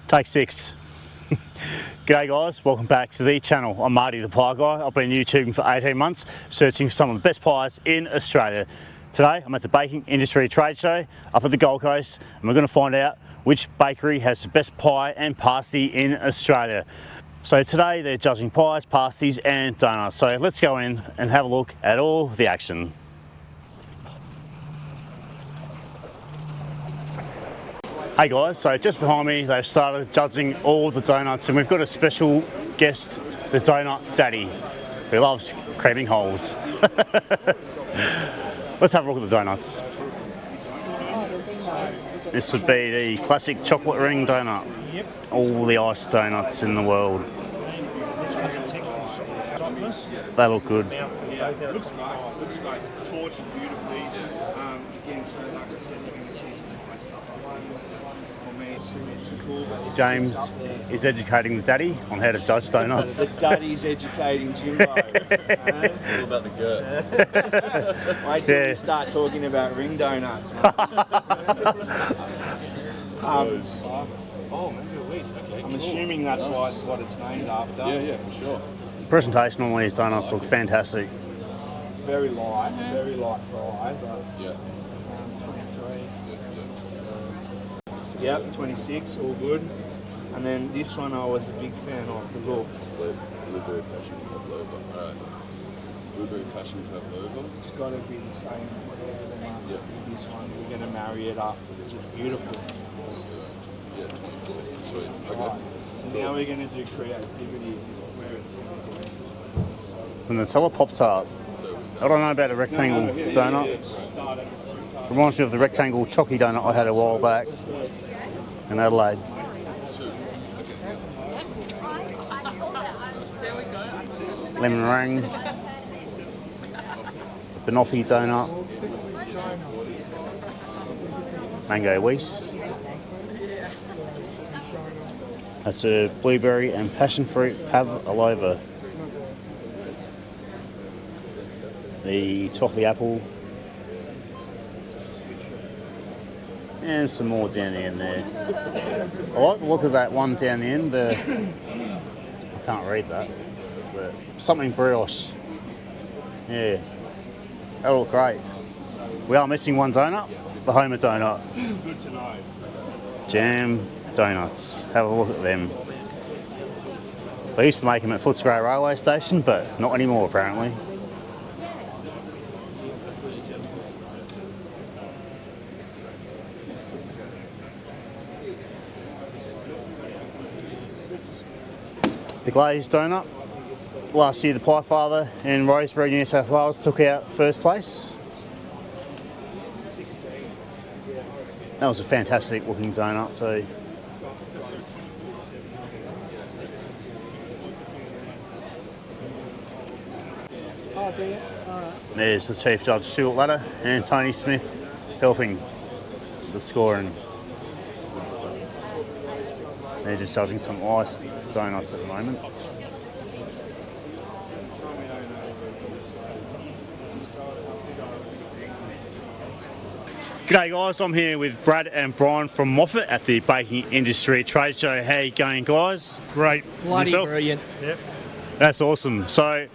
Take 6. G'day guys, welcome back to the channel. I'm Marty the Pie Guy. I've been YouTubing for 18 months, searching for some of the best pies in Australia. Today I'm at the Baking Industry Trade Show up at the Gold Coast, and we're going to find out which bakery has the best pie and pasty in Australia. So today they're judging pies, pasties and donuts. So let's go in and have a look at all the action. Hey guys, so just behind me they've started judging all the donuts, and we've got a special guest, the Donut Daddy, who loves creaming holes. Let's have a look at the donuts. This would be the classic chocolate ring donut. Yep. All the iced donuts in the world. Which one's a textural softness? They look good. Yeah, looks great. Torched beautifully. Again, so like I said, you're going to see some nice stuff. For me, it's symmetrical. James is educating the daddy on how to judge donuts. The daddy's educating Jimbo. All about the girth. Wait till we start talking about ring donuts. Oh, maybe a waist. Okay, I'm assuming that's what it's named after. Yeah, for sure. Presentation on these donuts look fantastic. Very light fry, but Yeah. 23. Yep, 26, all good. And then this one I was a big fan of, the look. Blueberry passion pavlova. Blueberry passion pavlova. It's got to be the same. Yep. This one, we're going to marry it up because it's beautiful. Yeah, 24. Sweet. Okay. Right. So now we're going to do creativity. And the Nutella Pop-Tart. I don't know about a rectangle donut. Reminds me of the rectangle chalky donut I had a while back in Adelaide. Lemon meringue. Banoffee donut. Mango Weiss. That's a blueberry and passion fruit pavlova. The toffee apple. And some more down the end there. I like the look of that one down the end. I can't read that. But something brioche. Yeah. That'll look great. We are missing one donut. The Homer donut. Good to know. Jam donuts. Have a look at them. They used to make them at Footscray railway station, but not anymore apparently. The glazed donut. Last year the Pie Father in Rosebery, New South Wales took out first place. That was a fantastic looking donut too. Oh, dear. All right. There's the Chief Judge Stuart Ladder and Tony Smith helping the scoring. They're just judging some iced donuts at the moment. G'day guys, I'm here with Brad and Brian from Moffat at the Baking Industry Trade Show. How you going guys? Great. Bloody brilliant. Yep. That's awesome. So,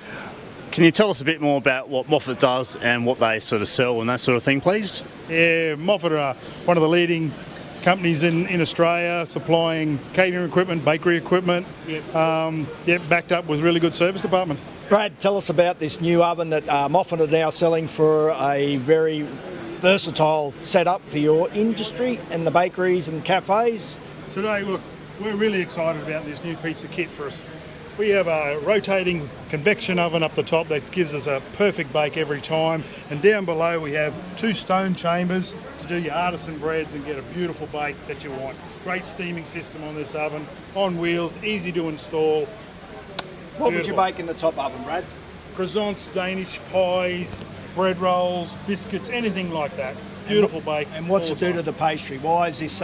can you tell us a bit more about what Moffat does and what they sort of sell and that sort of thing, please? Yeah, Moffat are one of the leading companies in Australia, supplying catering equipment, bakery equipment, backed up with really good service department. Brad, tell us about this new oven that Moffat are now selling for a very versatile setup for your industry and the bakeries and cafes. Today, look, we're really excited about this new piece of kit for us. We have a rotating convection oven up the top that gives us a perfect bake every time, and down below we have 2 stone chambers to do your artisan breads and get a beautiful bake that you want. Great steaming system on this oven, on wheels, easy to install. What would you bake in the top oven, Brad? Croissants, Danish pies, bread rolls, biscuits, anything like that. Beautiful bake. And what's all it the do time. to the pastry? Why is this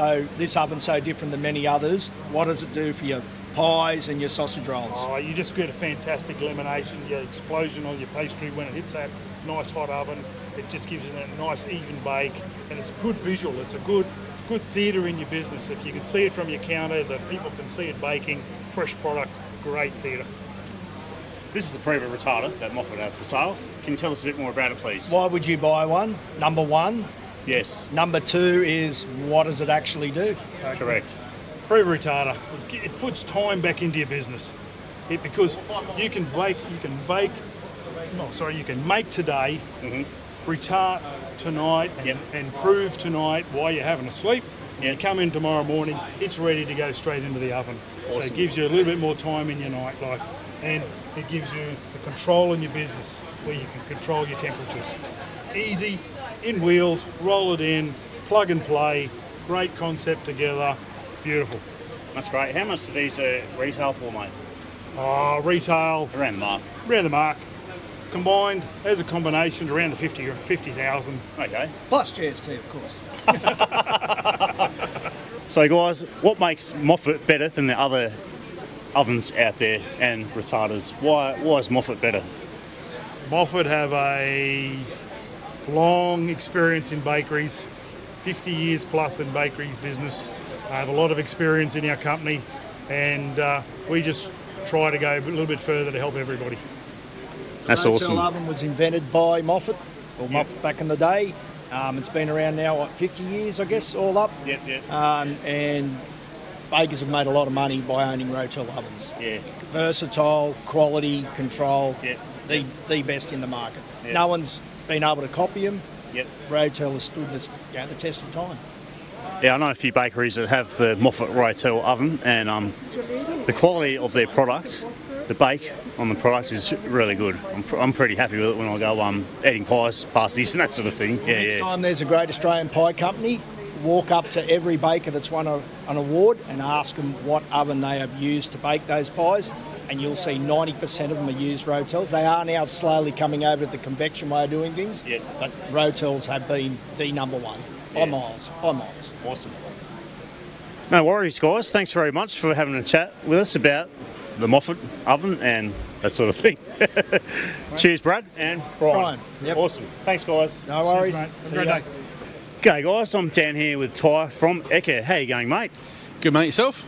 oven so different than many others? What does it do for your pies and your sausage rolls? Oh, you just get a fantastic lamination, your explosion on your pastry when it hits that nice hot oven. It just gives you that nice even bake, and it's a good visual. It's a good good theatre in your business. If you can see it from your counter, that people can see it baking, fresh product, great theatre. This is the Preva retarder that Moffat have for sale. Can you tell us a bit more about it, please? Why would you buy one? Number one. Yes, Number two is, what does it actually do? correct. Preva retarder, it puts time back into your business. Because you can make today, retard tonight, and prove tonight while you're having a sleep. You come in tomorrow morning, it's ready to go straight into the oven. So it gives you a little bit more time in your nightlife, and it gives you the control in your business where you can control your temperatures. Easy, in wheels, roll it in, plug and play, great concept together, beautiful. That's great. How much do these retail for, mate? Retail, Around the mark. around the mark. Combined, as a combination, around the 50,000. Okay. Plus GST, of course. So guys, what makes Moffat better than the other ovens out there and retarders? Why is Moffat better? Moffat have a long experience in bakeries, 50 years plus in bakeries business. I have a lot of experience in our company, and we just try to go a little bit further to help everybody. That's The awesome. oven was invented by Moffat, Moffat back in the day. It's been around now, 50 years, I guess, all up. Yep. And bakers have made a lot of money by owning Rotel ovens. Yeah. Versatile, quality, control, Yep. the best in the market. Yep. No one's been able to copy them. Yep. Rotel has stood the test of time. Yeah, I know a few bakeries that have the Moffat Rotel oven, and the quality of their product, the bake on the products is really good. I'm pretty happy with it when I go eating pies, pasties and that sort of thing. Next time there's a great Australian pie company, walk up to every baker that's won an award and ask them what oven they have used to bake those pies, and you'll see 90% of them are used Rotels. They are now slowly coming over to the convection way of doing things, but Rotels have been the number one by miles. Awesome. No worries, guys. Thanks very much for having a chat with us about the Moffat oven and that sort of thing. Cheers, Brad and Brian. Yep. Awesome. Thanks, guys. No worries. Cheers, mate. Have a See great ya. day. G'day, guys. I'm down here with Ty from Eka. How you going, mate? Good, mate. Yourself?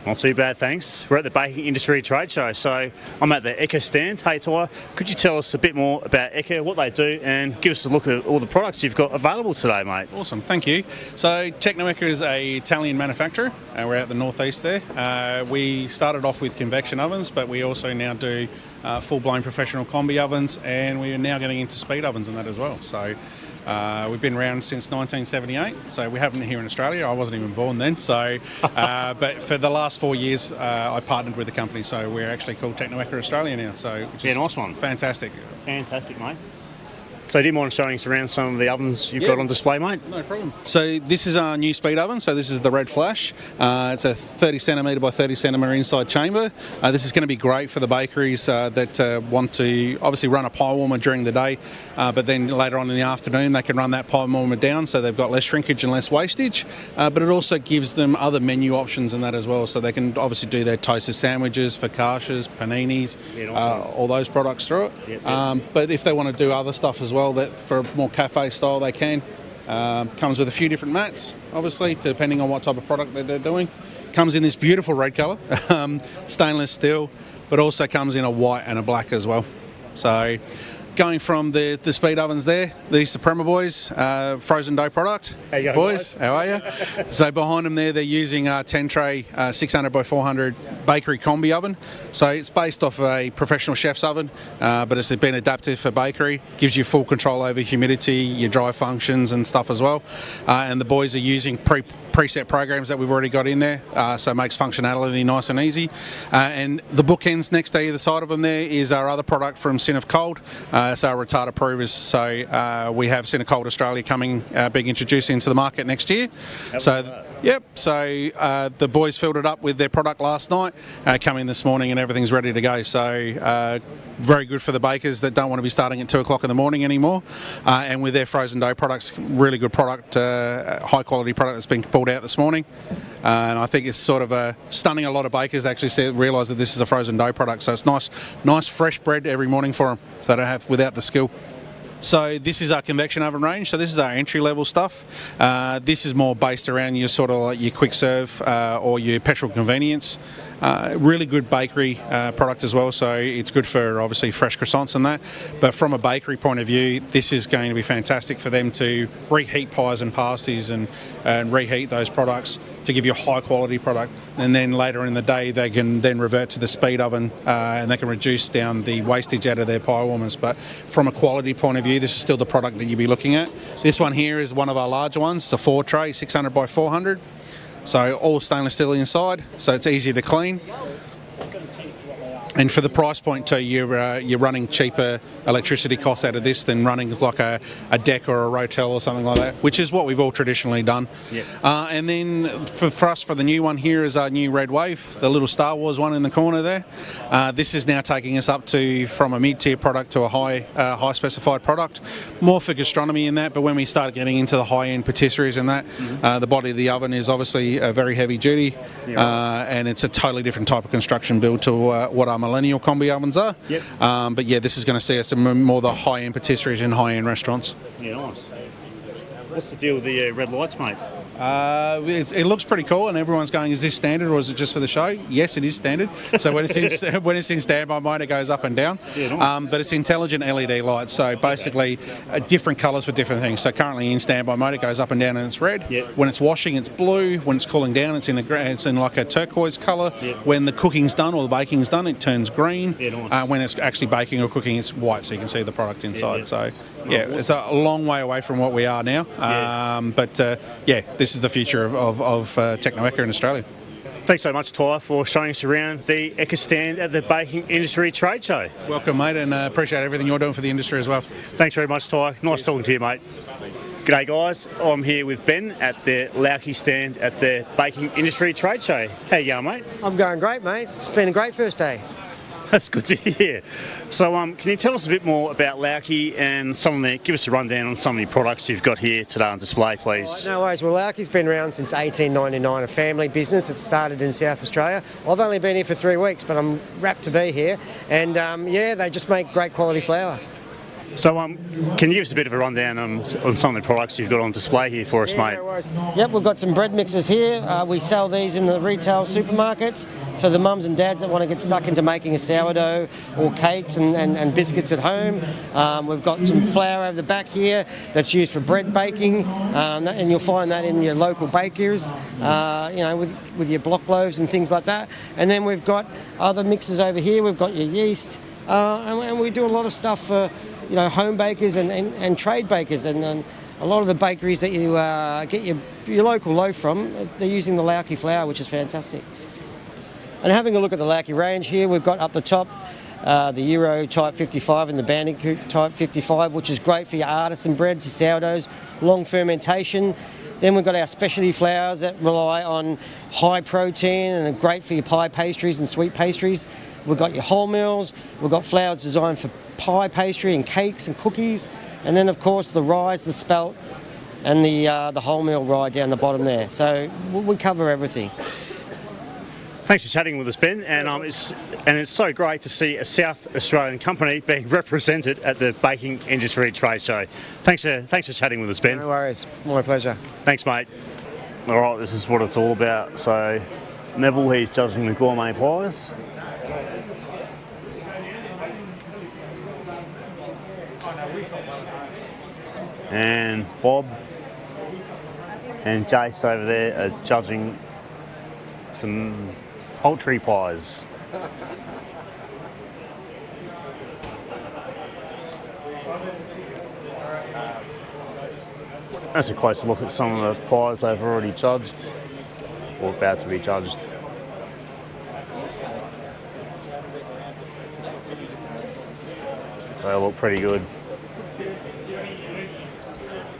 Not too bad, thanks. We're at the Baking Industry Trade Show, so I'm at the Eka stand. Hey, Ty, could you tell us a bit more about Eka, what they do, and give us a look at all the products you've got available today, mate? Awesome, thank you. So Tecnoeka is an Italian manufacturer. We're out the northeast there. We started off with convection ovens, but we also now do full-blown professional combi ovens, and we are now getting into speed ovens and that as well. So we've been around since 1978, so we haven't here in Australia. I wasn't even born then. So, but for the last 4 years, I partnered with the company, so we're actually called Tecnoeka Australia now. So, which is nice one. Fantastic. Fantastic, mate. So do you mind showing us around some of the ovens you've got on display, mate? No problem. So this is our new speed oven. So this is the Red Flash. It's a 30 centimetre by 30 centimetre inside chamber. This is going to be great for the bakeries that want to obviously run a pie warmer during the day, but then later on in the afternoon they can run that pie warmer down, so they've got less shrinkage and less wastage. But it also gives them other menu options and that as well. So they can obviously do their toasted sandwiches, focaccias, paninis, all those products through it. But if they want to do other stuff as well, that for more cafe style they can. Comes with a few different mats, obviously, depending on what type of product that they're doing. Comes in this beautiful red colour, stainless steel, but also comes in a white and a black as well. So going from the speed ovens there, the Suprema boys, frozen dough product. How you going, boys? How are you? So behind them there, they're using a 10 tray 600 by 400 bakery combi oven. So it's based off a professional chef's oven, but it's been adapted for bakery. Gives you full control over humidity, your dry functions and stuff as well. And the boys are using preset programs that we've already got in there, so it makes functionality nice and easy. And the bookends next to either side of them there is our other product from Sin of Cold. It's our retarder provers. So we have Sin of Cold Australia coming, being introduced into the market next year. So the boys filled it up with their product last night, come in this morning and everything's ready to go. So very good for the bakers that don't want to be starting at 2 o'clock in the morning anymore. And with their frozen dough products, really good product, high quality product that's been pulled out this morning. And I think it's sort of stunning a lot of bakers actually realise that this is a frozen dough product. So it's nice fresh bread every morning for them, so they don't have without the skill. So this is our convection oven range. So this is our entry level stuff. This is more based around your sort of like your quick serve or your petrol convenience. Really good bakery product as well. So it's good for obviously fresh croissants and that. But from a bakery point of view, this is going to be fantastic for them to reheat pies and pasties and reheat those products to give you a high quality product. And then later in the day, they can then revert to the speed oven and they can reduce down the wastage out of their pie warmers. But from a quality point of view, this is still the product that you'll be looking at. This one here is one of our larger ones. It's a 4 tray, 600 by 400. So all stainless steel inside, so it's easy to clean. And for the price point too, you're running cheaper electricity costs out of this than running like a deck or a rotel or something like that, which is what we've all traditionally done. Yep. And then for us, for the new one here is our new Red Wave, the little Star Wars one in the corner there. This is now taking us up to from a mid-tier product to a high specified product. More for gastronomy in that, but when we start getting into the high-end patisseries and that, the body of the oven is obviously very heavy duty, and it's a totally different type of construction build to what our millennial combi ovens are. Yep. But yeah, this is going to see us in more the high-end patisseries and high-end restaurants. Yeah, nice. What's the deal with the red lights, mate? It looks pretty cool, and everyone's going, is this standard or is it just for the show? Yes, it is standard. So when it's in standby mode, it goes up and down. Yeah, nice. But it's intelligent LED lights, so basically different colours for different things. So currently in standby mode, it goes up and down and it's red. Yep. When it's washing, it's blue. When it's cooling down, it's in like a turquoise colour. Yep. When the cooking's done or the baking's done, it turns green. Yeah, nice. When it's actually baking or cooking, it's white, so you can see the product inside. Yeah. So yeah, it's a long way away from what we are now. But this is the future of Tecnoeka in Australia. Thanks so much, Ty, for showing us around the Eka stand at the Baking Industry Trade Show. Welcome, mate, and appreciate everything you're doing for the industry as well. Thanks very much, Ty. Nice talking to you, mate. G'day, guys. I'm here with Ben at the Laucke stand at the Baking Industry Trade Show. How you going, mate? I'm going great, mate. It's been a great first day. That's good to hear. So, can you tell us a bit more about Laucke and give us a rundown on some of the products you've got here today on display, please? No worries. Well, Laucke's been around since 1899, a family business. It started in South Australia. I've only been here for 3 weeks, but I'm rapt to be here. And they just make great quality flour. So, can you give us a bit of a rundown on some of the products you've got on display here for us, mate? No worries. Yep, we've got some bread mixes here. We sell these in the retail supermarkets for the mums and dads that want to get stuck into making a sourdough or cakes and biscuits at home. We've got some flour over the back here that's used for bread baking, and you'll find that in your local bakers, with your block loaves and things like that. And then we've got other mixes over here. We've got your yeast, and we do a lot of stuff for home bakers and trade bakers, and a lot of the bakeries that you get your local loaf from, they're using the Laucke Flour, which is fantastic. And having a look at the Laucke range here, we've got up the top the Euro Type 55 and the Bandicoot Type 55, which is great for your artisan breads, your sourdoughs, long fermentation. Then we've got our specialty flours that rely on high protein and are great for your pie pastries and sweet pastries. We've got your wholemeals, we've got flours designed for pie pastry and cakes and cookies, and then of course the rye, the spelt, and the wholemeal rye down the bottom there. So we cover everything. Thanks for chatting with us, Ben, and it's so great to see a South Australian company being represented at the Baking Industry Trade Show. Thanks for chatting with us, Ben. No worries, my pleasure. Thanks, mate. All right, this is what it's all about. So Neville, he's judging the gourmet pies. And Bob and Jace over there are judging some poultry pies. That's a closer look at some of the pies they've already judged, or about to be judged. They look pretty good.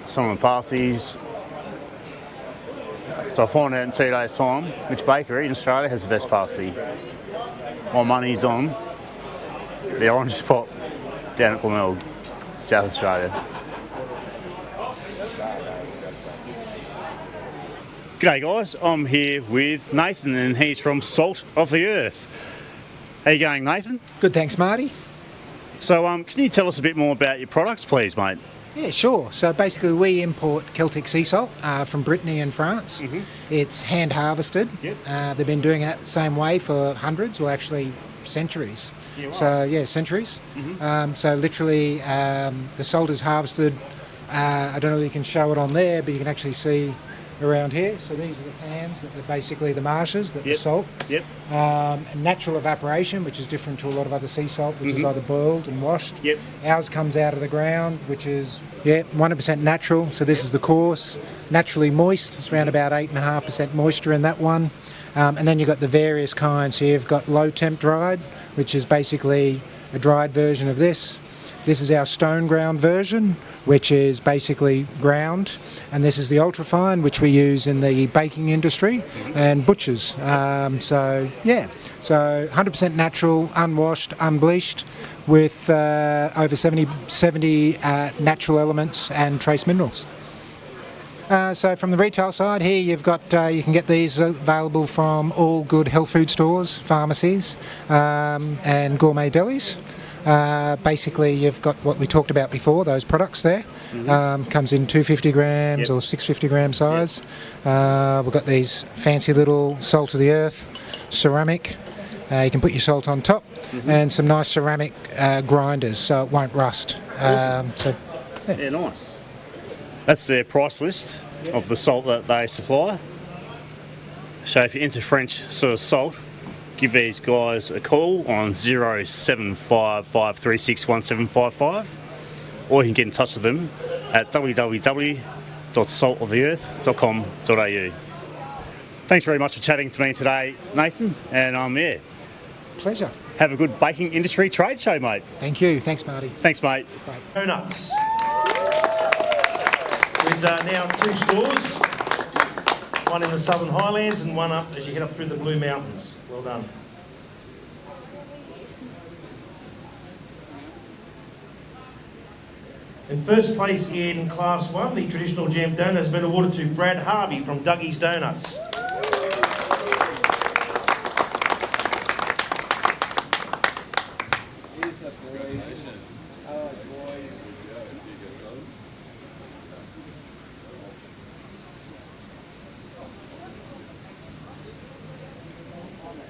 Some of the pasties. So I'll find out in 2 days' time which bakery in Australia has the best pasty. My money's on the Orange Spot down at Glenelg, South Australia. G'day guys, I'm here with Nathan and he's from Salt of the Earth. How you going, Nathan? Good, thanks, Marty. So can you tell us a bit more about your products, please, mate? Yeah, sure. So basically we import Celtic sea salt from Brittany and France. It's hand harvested. Yep. They've been doing it the same way for hundreds, or actually centuries. Yeah, right. So yeah, centuries. So literally the salt is harvested. I don't know if you can show it on there, but you can actually see around here. So these are the pans that are basically the marshes that the salt. Yep. And natural evaporation, which is different to a lot of other sea salt, which is either boiled and washed. Yep. Ours comes out of the ground, which is 100% natural. So this is the coarse, naturally moist. It's around about 8.5% moisture in that one. And then you've got the various kinds. So you've got low temp dried, which is basically a dried version of this. This is our stone ground version, which is basically ground, and this is the ultrafine, which we use in the baking industry and butchers. So 100% natural, unwashed, unbleached, with over 70 natural elements and trace minerals. So from the retail side here, you've got you can get these available from all good health food stores, pharmacies, and gourmet delis. Basically, you've got what we talked about before, those products there. Comes in 250 grams or 650 gram size. We've got these fancy little salt of the earth, ceramic. You can put your salt on top, and some nice ceramic grinders so it won't rust. Yeah, nice. That's their price list of the salt that they supply. So if you're into French sort of salt, give these guys a call on 0755361755, or you can get in touch with them at www.saltoftheearth.com.au. Thanks very much for chatting to me today, Nathan, and Pleasure. have a good baking industry trade show, mate. Thank you. Thanks, Marty. Thanks, mate. Donuts. With now 2 stores, one in the Southern Highlands and one up as you head up through the Blue Mountains. Well done. In first place in Class 1, the traditional jam donut has been awarded to Brad Harvey from Dougie's Donuts.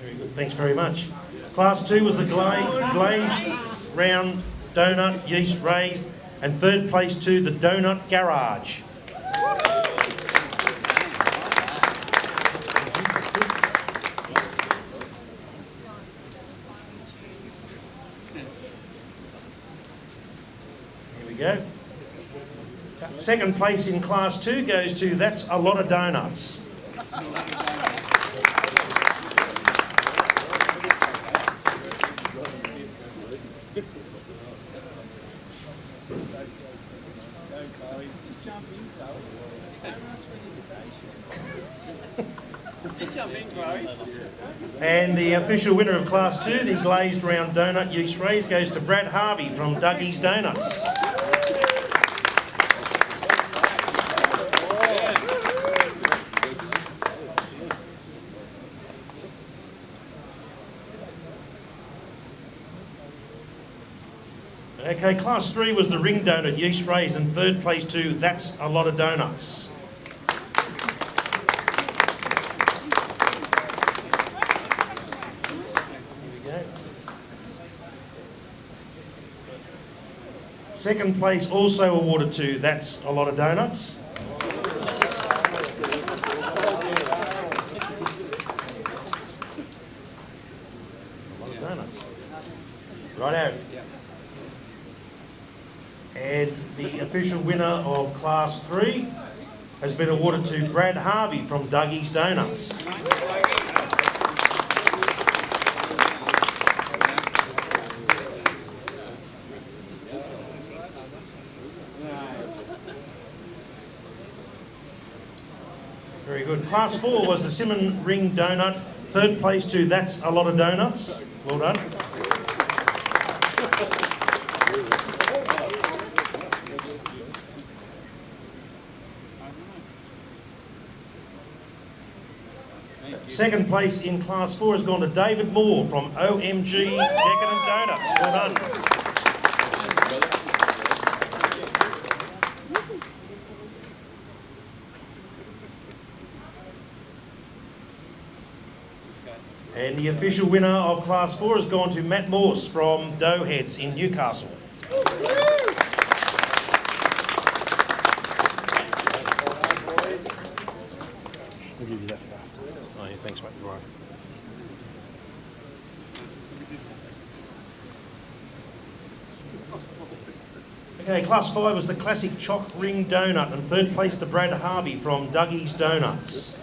Very good, thanks very much. Class 2 was the glazed round donut, yeast raised, and third place to the Donut Garage. Here we go. Second place in Class 2 goes to That's a Lot of Donuts. And the official winner of Class 2, the glazed round donut yeast raised, goes to Brad Harvey from Dougie's Donuts. Okay, Class 3 was the ring donut yeast raised, and third place to That's a Lot of Donuts. Second place also awarded to That's a Lot of Donuts. A lot of donuts. Righto. And the official winner of Class 3 has been awarded to Brad Harvey from Dougie's Donuts. Very good. Class 4 was the Simon Ring Donut. Third place to That's a Lot of Donuts. Well done. Second place in Class 4 has gone to David Moore from OMG Decadent Donuts. Well done. And the official winner of Class 4 has gone to Matt Morse from Doughheads in Newcastle. I'll give you that for after. Oh yeah, thanks mate. Right. Okay, Class 5 was the classic choc ring donut, and third place to Brad Harvey from Dougie's Donuts.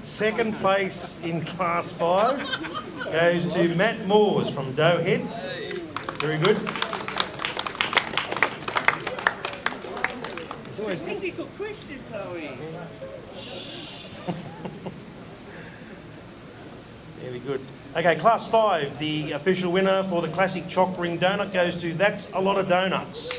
Second place in Class 5 goes to Matt Moores from Doughheads. Very good. It's always a difficult question, Chloe. Very good. Okay, Class 5, the official winner for the classic choc ring donut goes to That's a Lot of Donuts.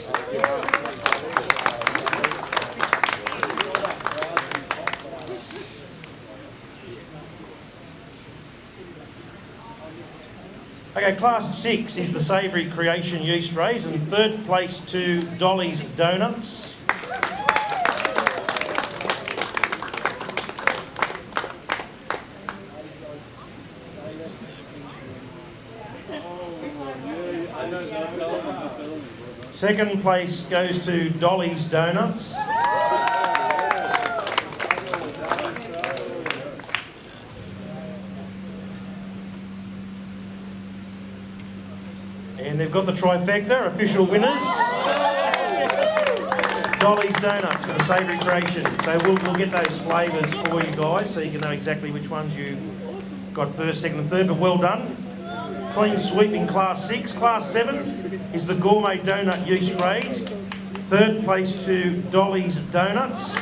Okay, Class 6 is the Savoury Creation Yeast Rays, and third place to Dolly's Donuts. Second place goes to Dolly's Donuts. And they've got the trifecta, official winners. Dolly's Donuts for the Savoury Creation. So we'll get those flavours for you guys so you can know exactly which ones you got first, second and third, but well done. Clean sweep in Class 6. Class 7 is the Gourmet Donut Yeast Raised. Third place to Dolly's Donuts.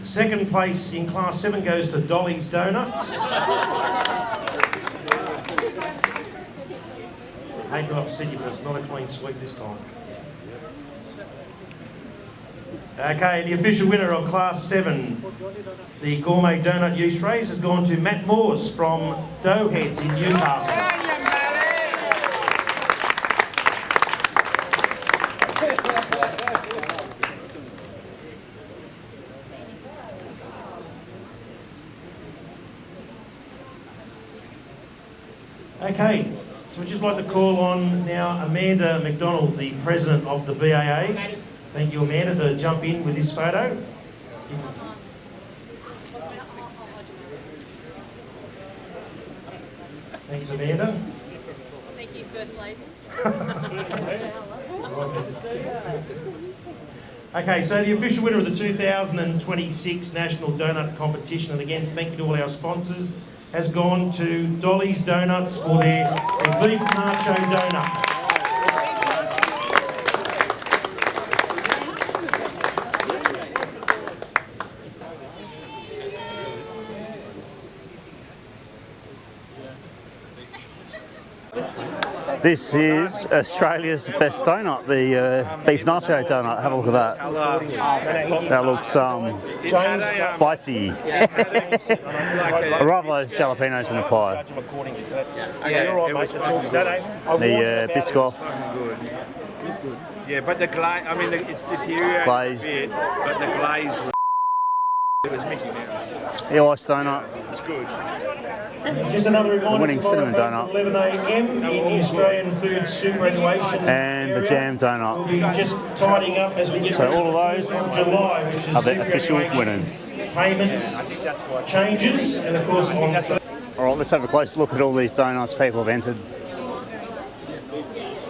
Second place in Class 7 goes to Dolly's Donuts. I hate to upset you, but it's not a clean sweep this time. Okay, the official winner of Class 7, the Gourmet Donut Yeast Rays, has gone to Matt Morse from Doughheads in Newcastle. Okay, so we'd just like to call on now Amanda McDonald, the President of the BAA. Thank you, Amanda, to jump in with this photo. Thanks, Amanda. Thank you, First Lady. Okay, so the official winner of the 2026 National Donut Competition, and again, thank you to all our sponsors, has gone to Dolly's Donuts for their beef nacho donut. This is Australia's best donut, the beef nacho donut. Have a look at that. That looks spicy. I rather those jalapenos in the pie. The Biscoff. Yeah, but the glaze, I mean, it's deteriorated Glazed. a bit, but the glaze was, it was Mickey Mouse. EOI donut. It's good. Just another reminder, Winning cinnamon tomorrow, donut. 11 a.m. in the Australian Food Superannuation And the area. jam We'll donut. be just tidying up as we get So ready all of those from July, which is are the official superannuation winners. payments, changes, and of course on All right, let's have a close look at all these donuts people have entered.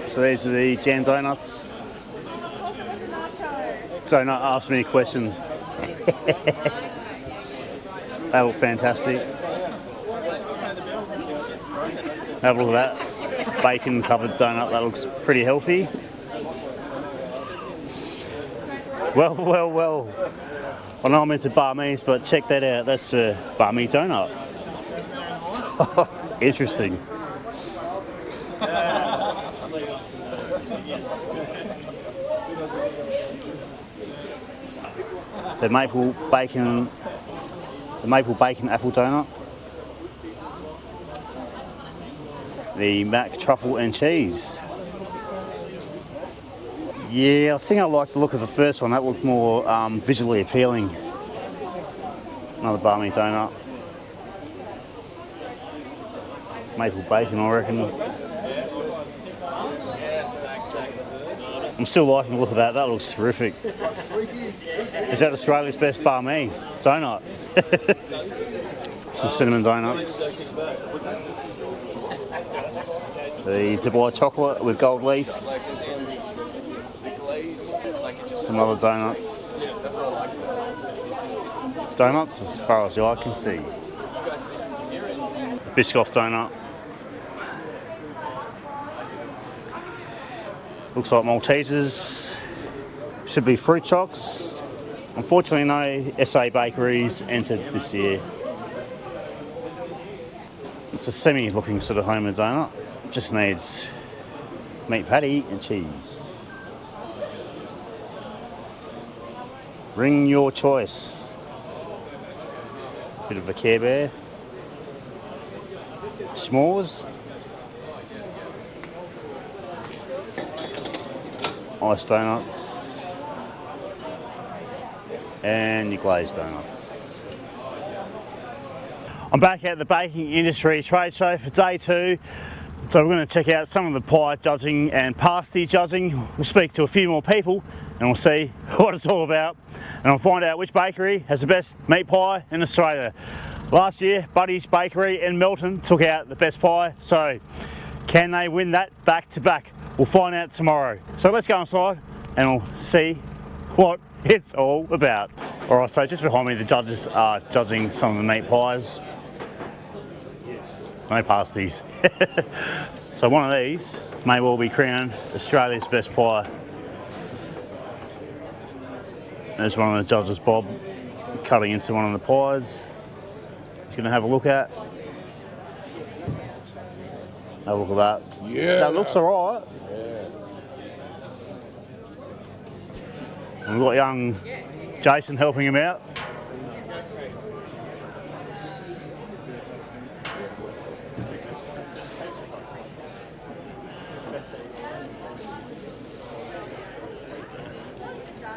So these are the jam donuts. So not ask me a question. They look fantastic. Have a look at that bacon covered donut. That looks pretty healthy. Well. I know I'm into banh mi's, but check that out. That's a banh mi donut. Interesting. the maple bacon apple donut, the mac truffle and cheese. Yeah, I think I like the look of the first one. That looked more visually appealing. Another barmy donut. Maple bacon, I reckon. I'm still liking the look of that. That looks terrific. Is that Australia's best barmy donut? Some cinnamon donuts. The Dubai chocolate with gold leaf. Some other donuts. Donuts as far as the eye can see. Biscoff donut. Looks like Maltesers. Should be fruit chocks. Unfortunately, no SA bakeries entered this year. It's a semi-looking sort of homemade donut. Just needs meat patty and cheese. Ring your choice. Bit of a Care Bear. S'mores. Ice donuts. And your glazed donuts. I'm back at the Baking Industry Trade Show for day 2. So we're going to check out some of the pie judging and pasty judging. We'll speak to a few more people and we'll see what it's all about. And I'll find out which bakery has the best meat pie in Australia. Last year, Buddy's Bakery in Melton took out the best pie. So can they win that back to back? We'll find out tomorrow. So let's go inside and we'll see what it's all about. All right, so just behind me, the judges are judging some of the meat pies. No pasties. So one of these may well be crowned Australia's best pie. There's one of the judges, Bob, cutting into one of the pies. He's going to have a look at. Have a look at that. Yeah. That looks alright. And we've got young Jason helping him out.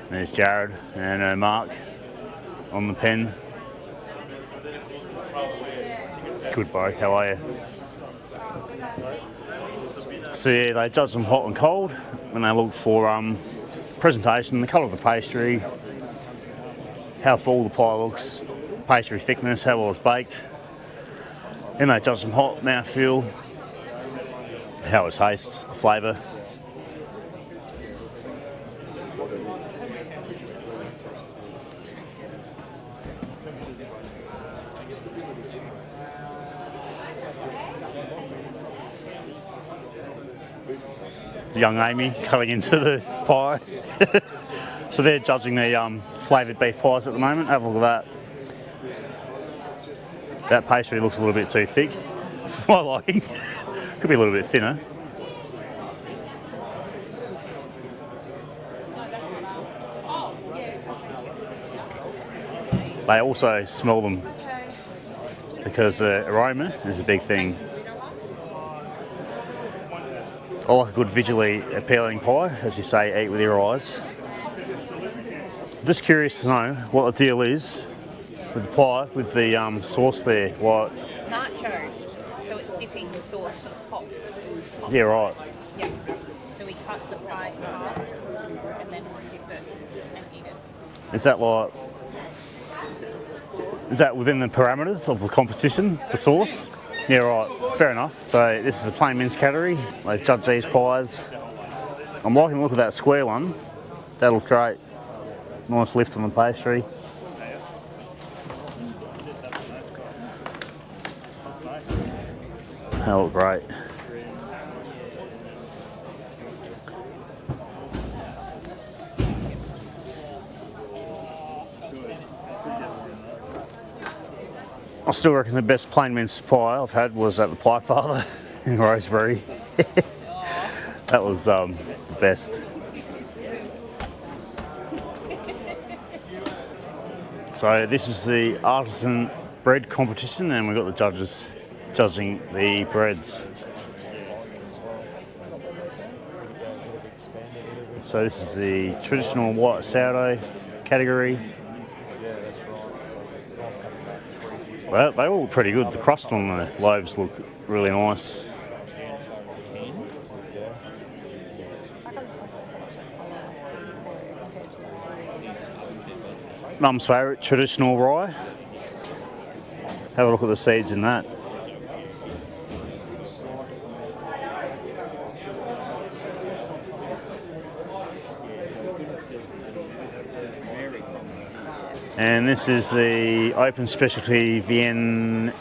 There's Jared and Mark on the pen. Good bro, how are you? So yeah, they judge them hot and cold when they look for presentation, the colour of the pastry, how full the pie looks, pastry thickness, how well it's baked. Then they judge them hot, mouthfeel, how it tastes, the flavour. Young Amy cutting into the pie. So they're judging the flavoured beef pies at the moment. Have a look at that. That pastry looks a little bit too thick for my liking. Could be a little bit thinner. They also smell them because aroma is a big thing. I like a good visually appealing pie, as you say, eat with your eyes. Just curious to know what the deal is with the pie, with the sauce there. What? Nacho, so it's dipping the sauce for hot. Yeah, right. Yeah. So we cut the pie in half and then dip it and eat it. Is that like? Is that within the parameters of the competition? The sauce? Yeah, right. Fair enough. So this is a plain mince category. They've judged these pies. I'm liking the look of that square one. That looks great. Nice lift on the pastry. That look great. I still reckon the best plain mince pie I've had was at the Pie Father in Rosebery. That was the best. So this is the Artisan bread competition, and we've got the judges judging the breads. So this is the traditional white sourdough category. Well, they all look pretty good. The crust on the loaves look really nice. Mum's favourite, traditional rye. Have a look at the seeds in that. And this is the open specialty Vienna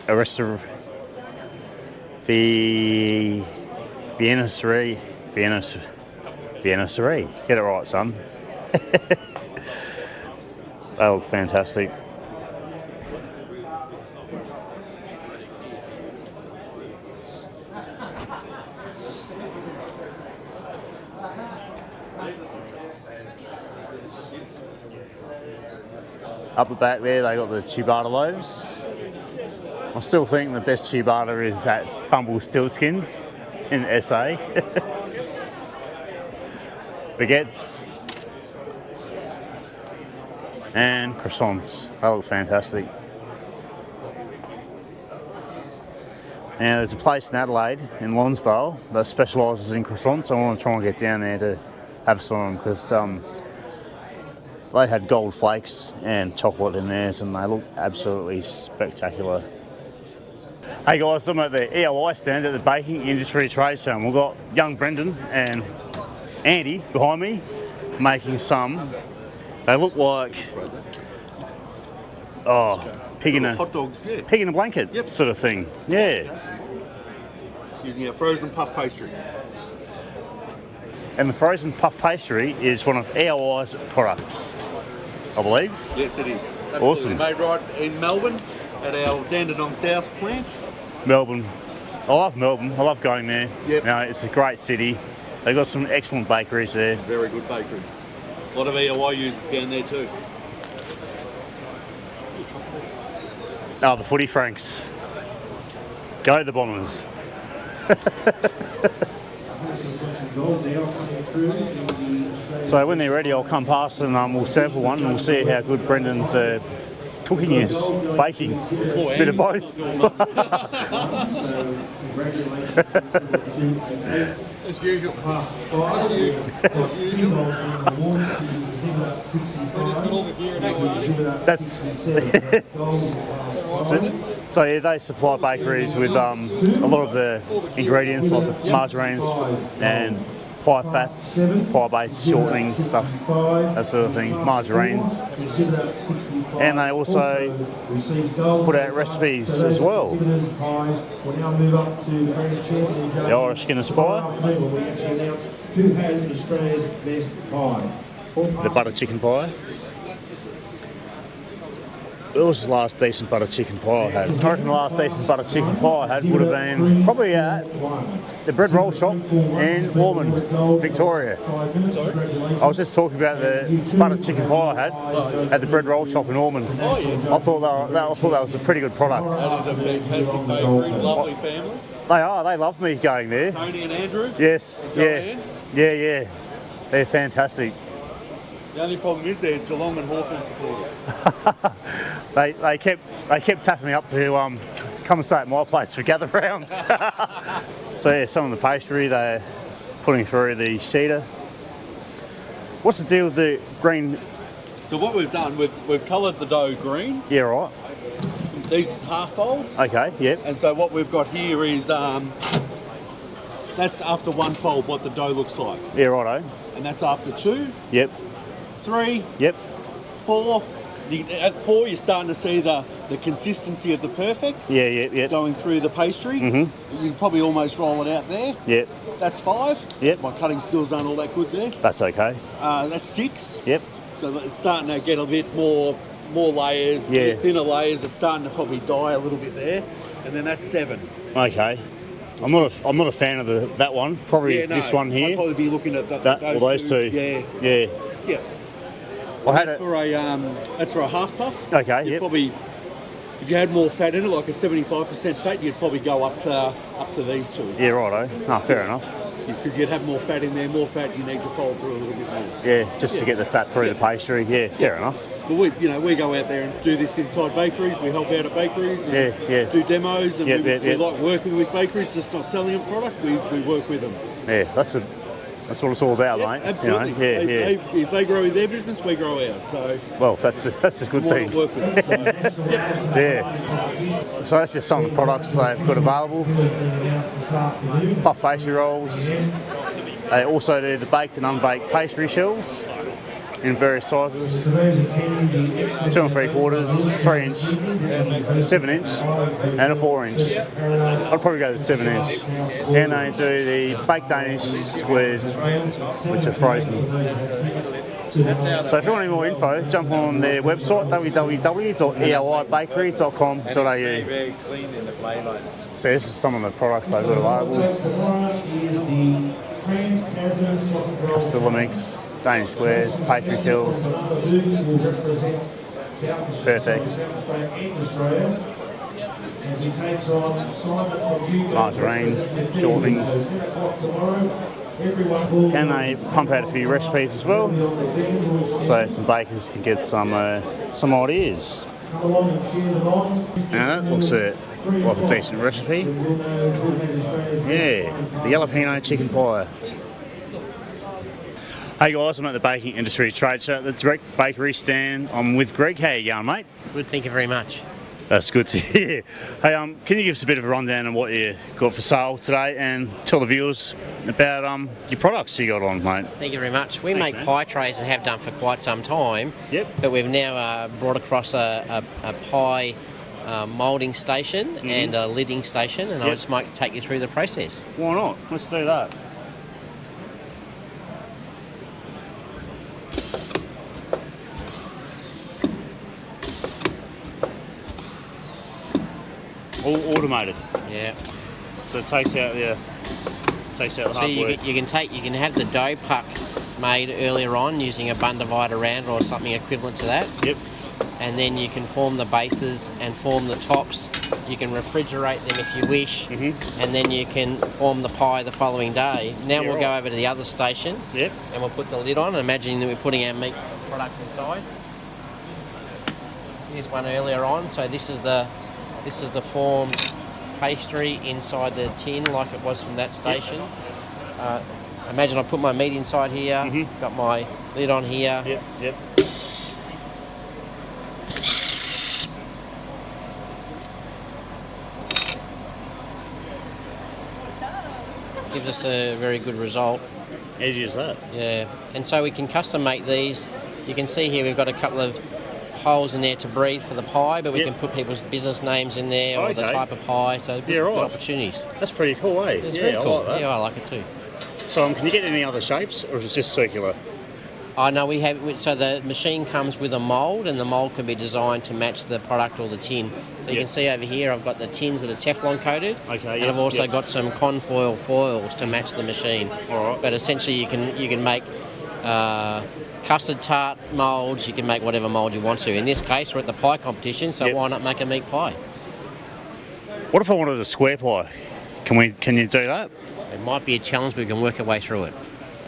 Vienna-Serie. Get it right, son. They look fantastic. Up the back there, they got the ciabatta loaves. I still think the best ciabatta is that Fumble Stiltskin in SA. Baguettes and croissants. They look fantastic. Now there's a place in Adelaide, in Lonsdale, that specialises in croissants. I want to try and get down there to have some because they had gold flakes and chocolate in theirs, and they look absolutely spectacular. Hey guys, I'm at the EOI stand at the Baking Industry Trade Show, and we've got young Brendan and Andy behind me making some. They look like pig in a hot dogs, yeah. Pig in a blanket, Yep. sort of thing. Yeah. Using our frozen puff pastry. And the frozen puff pastry is one of EOI's products, I believe. Yes, it is. Absolutely. Awesome. Made right in Melbourne at our Dandenong South plant. Melbourne. I love Melbourne. I love going there. Yep. You know, it's a great city. They've got some excellent bakeries there. Very good bakeries. A lot of EOI users down there too. Oh, the footy Franks. Go the Bombers. So when they're ready, I'll come past and we'll sample one and we'll see how good Brendan's cooking is, baking, a bit of both. As usual. That's so yeah, they supply bakeries with a lot of the ingredients like the margarines and pie fats, pie-based shortening stuff, that sort of thing, margarines. And they also put out recipes as well. The Irish Guinness pie, the butter chicken pie. What was the last decent butter chicken pie I had? I reckon the last decent butter chicken pie I had would have been probably at the bread roll shop in Ormond, Victoria. I was just talking about the butter chicken pie I had at the bread roll shop in Ormond. I thought that was a pretty good product. That is a fantastic bakery, lovely family. They are. They love me going there. Tony and Andrew. Yes. Yeah. Yeah. They're fantastic. The only problem is they're Geelong and Hawthorn supporters. They kept tapping me up to come and stay at my place for gather round. So yeah, some of the pastry they're putting through the sheeter. What's the deal with the green? So what we've done, we've coloured the dough green. Yeah, right. These is half folds. Okay, yep. And so what we've got here is that's after one fold what the dough looks like. Yeah, righto. And that's after 2. Yep. 3. Yep. 4. At 4 you're starting to see the consistency of the perfects. Yeah. Going through the pastry. Mm-hmm. You can probably almost roll it out there. Yep. That's 5. Yep. My cutting skills aren't all that good there. That's okay. That's 6. Yep. So it's starting to get a bit more layers, Yeah. thinner layers. It's starting to probably die a little bit there. And then that's 7. Okay. I'm not a fan of that one. Probably Yeah, no, this one here. I'd probably be looking at Those two. Yeah. Yeah. Yeah. I had That's for a half puff. Okay, You'd yep. probably, if you had more fat in it, like a 75% fat, you'd probably go up to these two. Yeah, righto. No, fair enough. Because you'd have more fat in there. More fat, you need to fold through a little bit more. Yeah, just to get the fat through the pastry. Yeah, fair enough. But we go out there and do this inside bakeries. We help out at bakeries and do demos, and we like working with bakeries, just not selling them product. We work with them. Yeah, that's what it's all about, mate. Absolutely. You know? If they grow their business, we grow ours. So well, that's a good thing. Work with them, so. Yeah. So that's just some of the products they've got available. Puff pastry rolls. They also do the baked and unbaked pastry shells in various sizes. 2 3/4, 3 inch, 7 inch, and a 4 inch. I'd probably go the 7 inch. And they do the baked Danish squares, which are frozen. So if you want any more info, jump on their website, www.eoibakery.com.au. Very clean in the play lines. So this is some of the products they've got available. Castilla mix, Danish squares, pastry shells, perfects, margarines, shortenings, and they pump out a few recipes as well, so some bakers can get some ideas. Now that looks like a decent recipe. Yeah, the jalapeno chicken pie. Hey guys, I'm at the Baking Industry Trade Show at the Direct Bakery stand. I'm with Greg. How you going, mate? Good, thank you very much. That's good to hear. Hey, can you give us a bit of a rundown on what you got for sale today and tell the viewers about your products you got on, mate? Thank you very much. We Thanks, make pie trays and have done for quite some time. Yep. But we've now brought across a pie moulding station and a lidding station, and I just might take you through the process. Why not? Let's do that. All automated. Yeah. So it takes out the hard work. You can have the dough puck made earlier on using a bun divider rounder or something equivalent to that. Yep. And then you can form the bases and form the tops. You can refrigerate them if you wish, and then you can form the pie the following day. Now we'll go over to the other station, and we'll put the lid on. Imagine that we're putting our meat product inside. Here's one earlier on. So this is the formed pastry inside the tin, like it was from that station. Imagine I put my meat inside here, got my lid on here. Yep. Gives us a very good result. Easy as that. Yeah, and so we can custom make these. You can see here we've got a couple of holes in there to breathe for the pie, but we can put people's business names in there or the type of pie, so good opportunities. That's pretty cool, eh? It's very cool. I like that. Yeah, I like it too. So can you get any other shapes, or is it just circular? Oh no, we have. So the machine comes with a mould, and the mould can be designed to match the product or the tin. So you can see over here, I've got the tins that are Teflon coated, and I've also got some confoil foils to match the machine. All right. But essentially, you can make custard tart moulds. You can make whatever mould you want to. In this case, we're at the pie competition, so why not make a meat pie? What if I wanted a square pie? Can you do that? It might be a challenge, but we can work our way through it.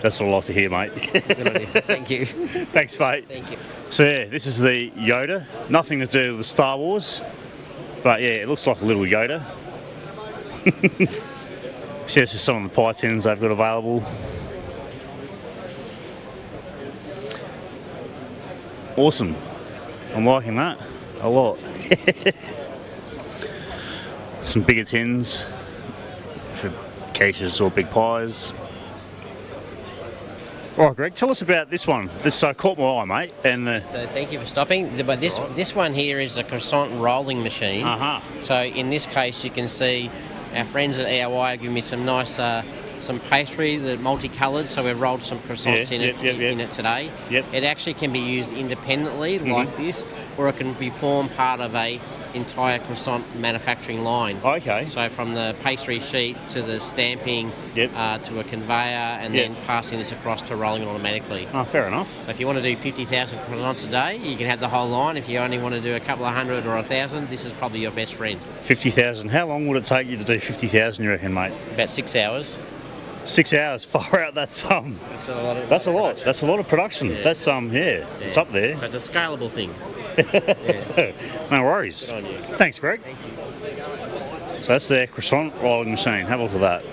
That's what I like to hear, mate. Good idea. Thank you. Thanks, mate. Thank you. So yeah, this is the Yoda. Nothing to do with the Star Wars, but yeah, it looks like a little Yoda. So this is some of the pie tins they've got available. Awesome. I'm liking that a lot. Some bigger tins for quiches or big pies. All right, Greg, tell us about this one. This caught my eye, mate. So thank you for stopping. But this one here is a croissant rolling machine. So in this case, you can see our friends at EOI have given me some nice some pastry that multicoloured. So we've rolled some croissants in it today. It actually can be used independently like this, or it can be formed part of a entire croissant manufacturing line. Okay. So from the pastry sheet to the stamping to a conveyor and then passing this across to rolling it automatically. Oh, fair enough. So if you want to do 50,000 croissants a day, you can have the whole line. If you only want to do a couple of hundred or 1,000, this is probably your best friend. 50,000. How long would it take you to do 50,000, you reckon, mate? About 6 hours. 6 hours, far out. That's a lot. That's a lot. That's a lot of production. Yeah. That's it's up there. So it's a scalable thing. No worries. Good on you. Thanks, Greg. So that's their croissant rolling machine. Have a look at that.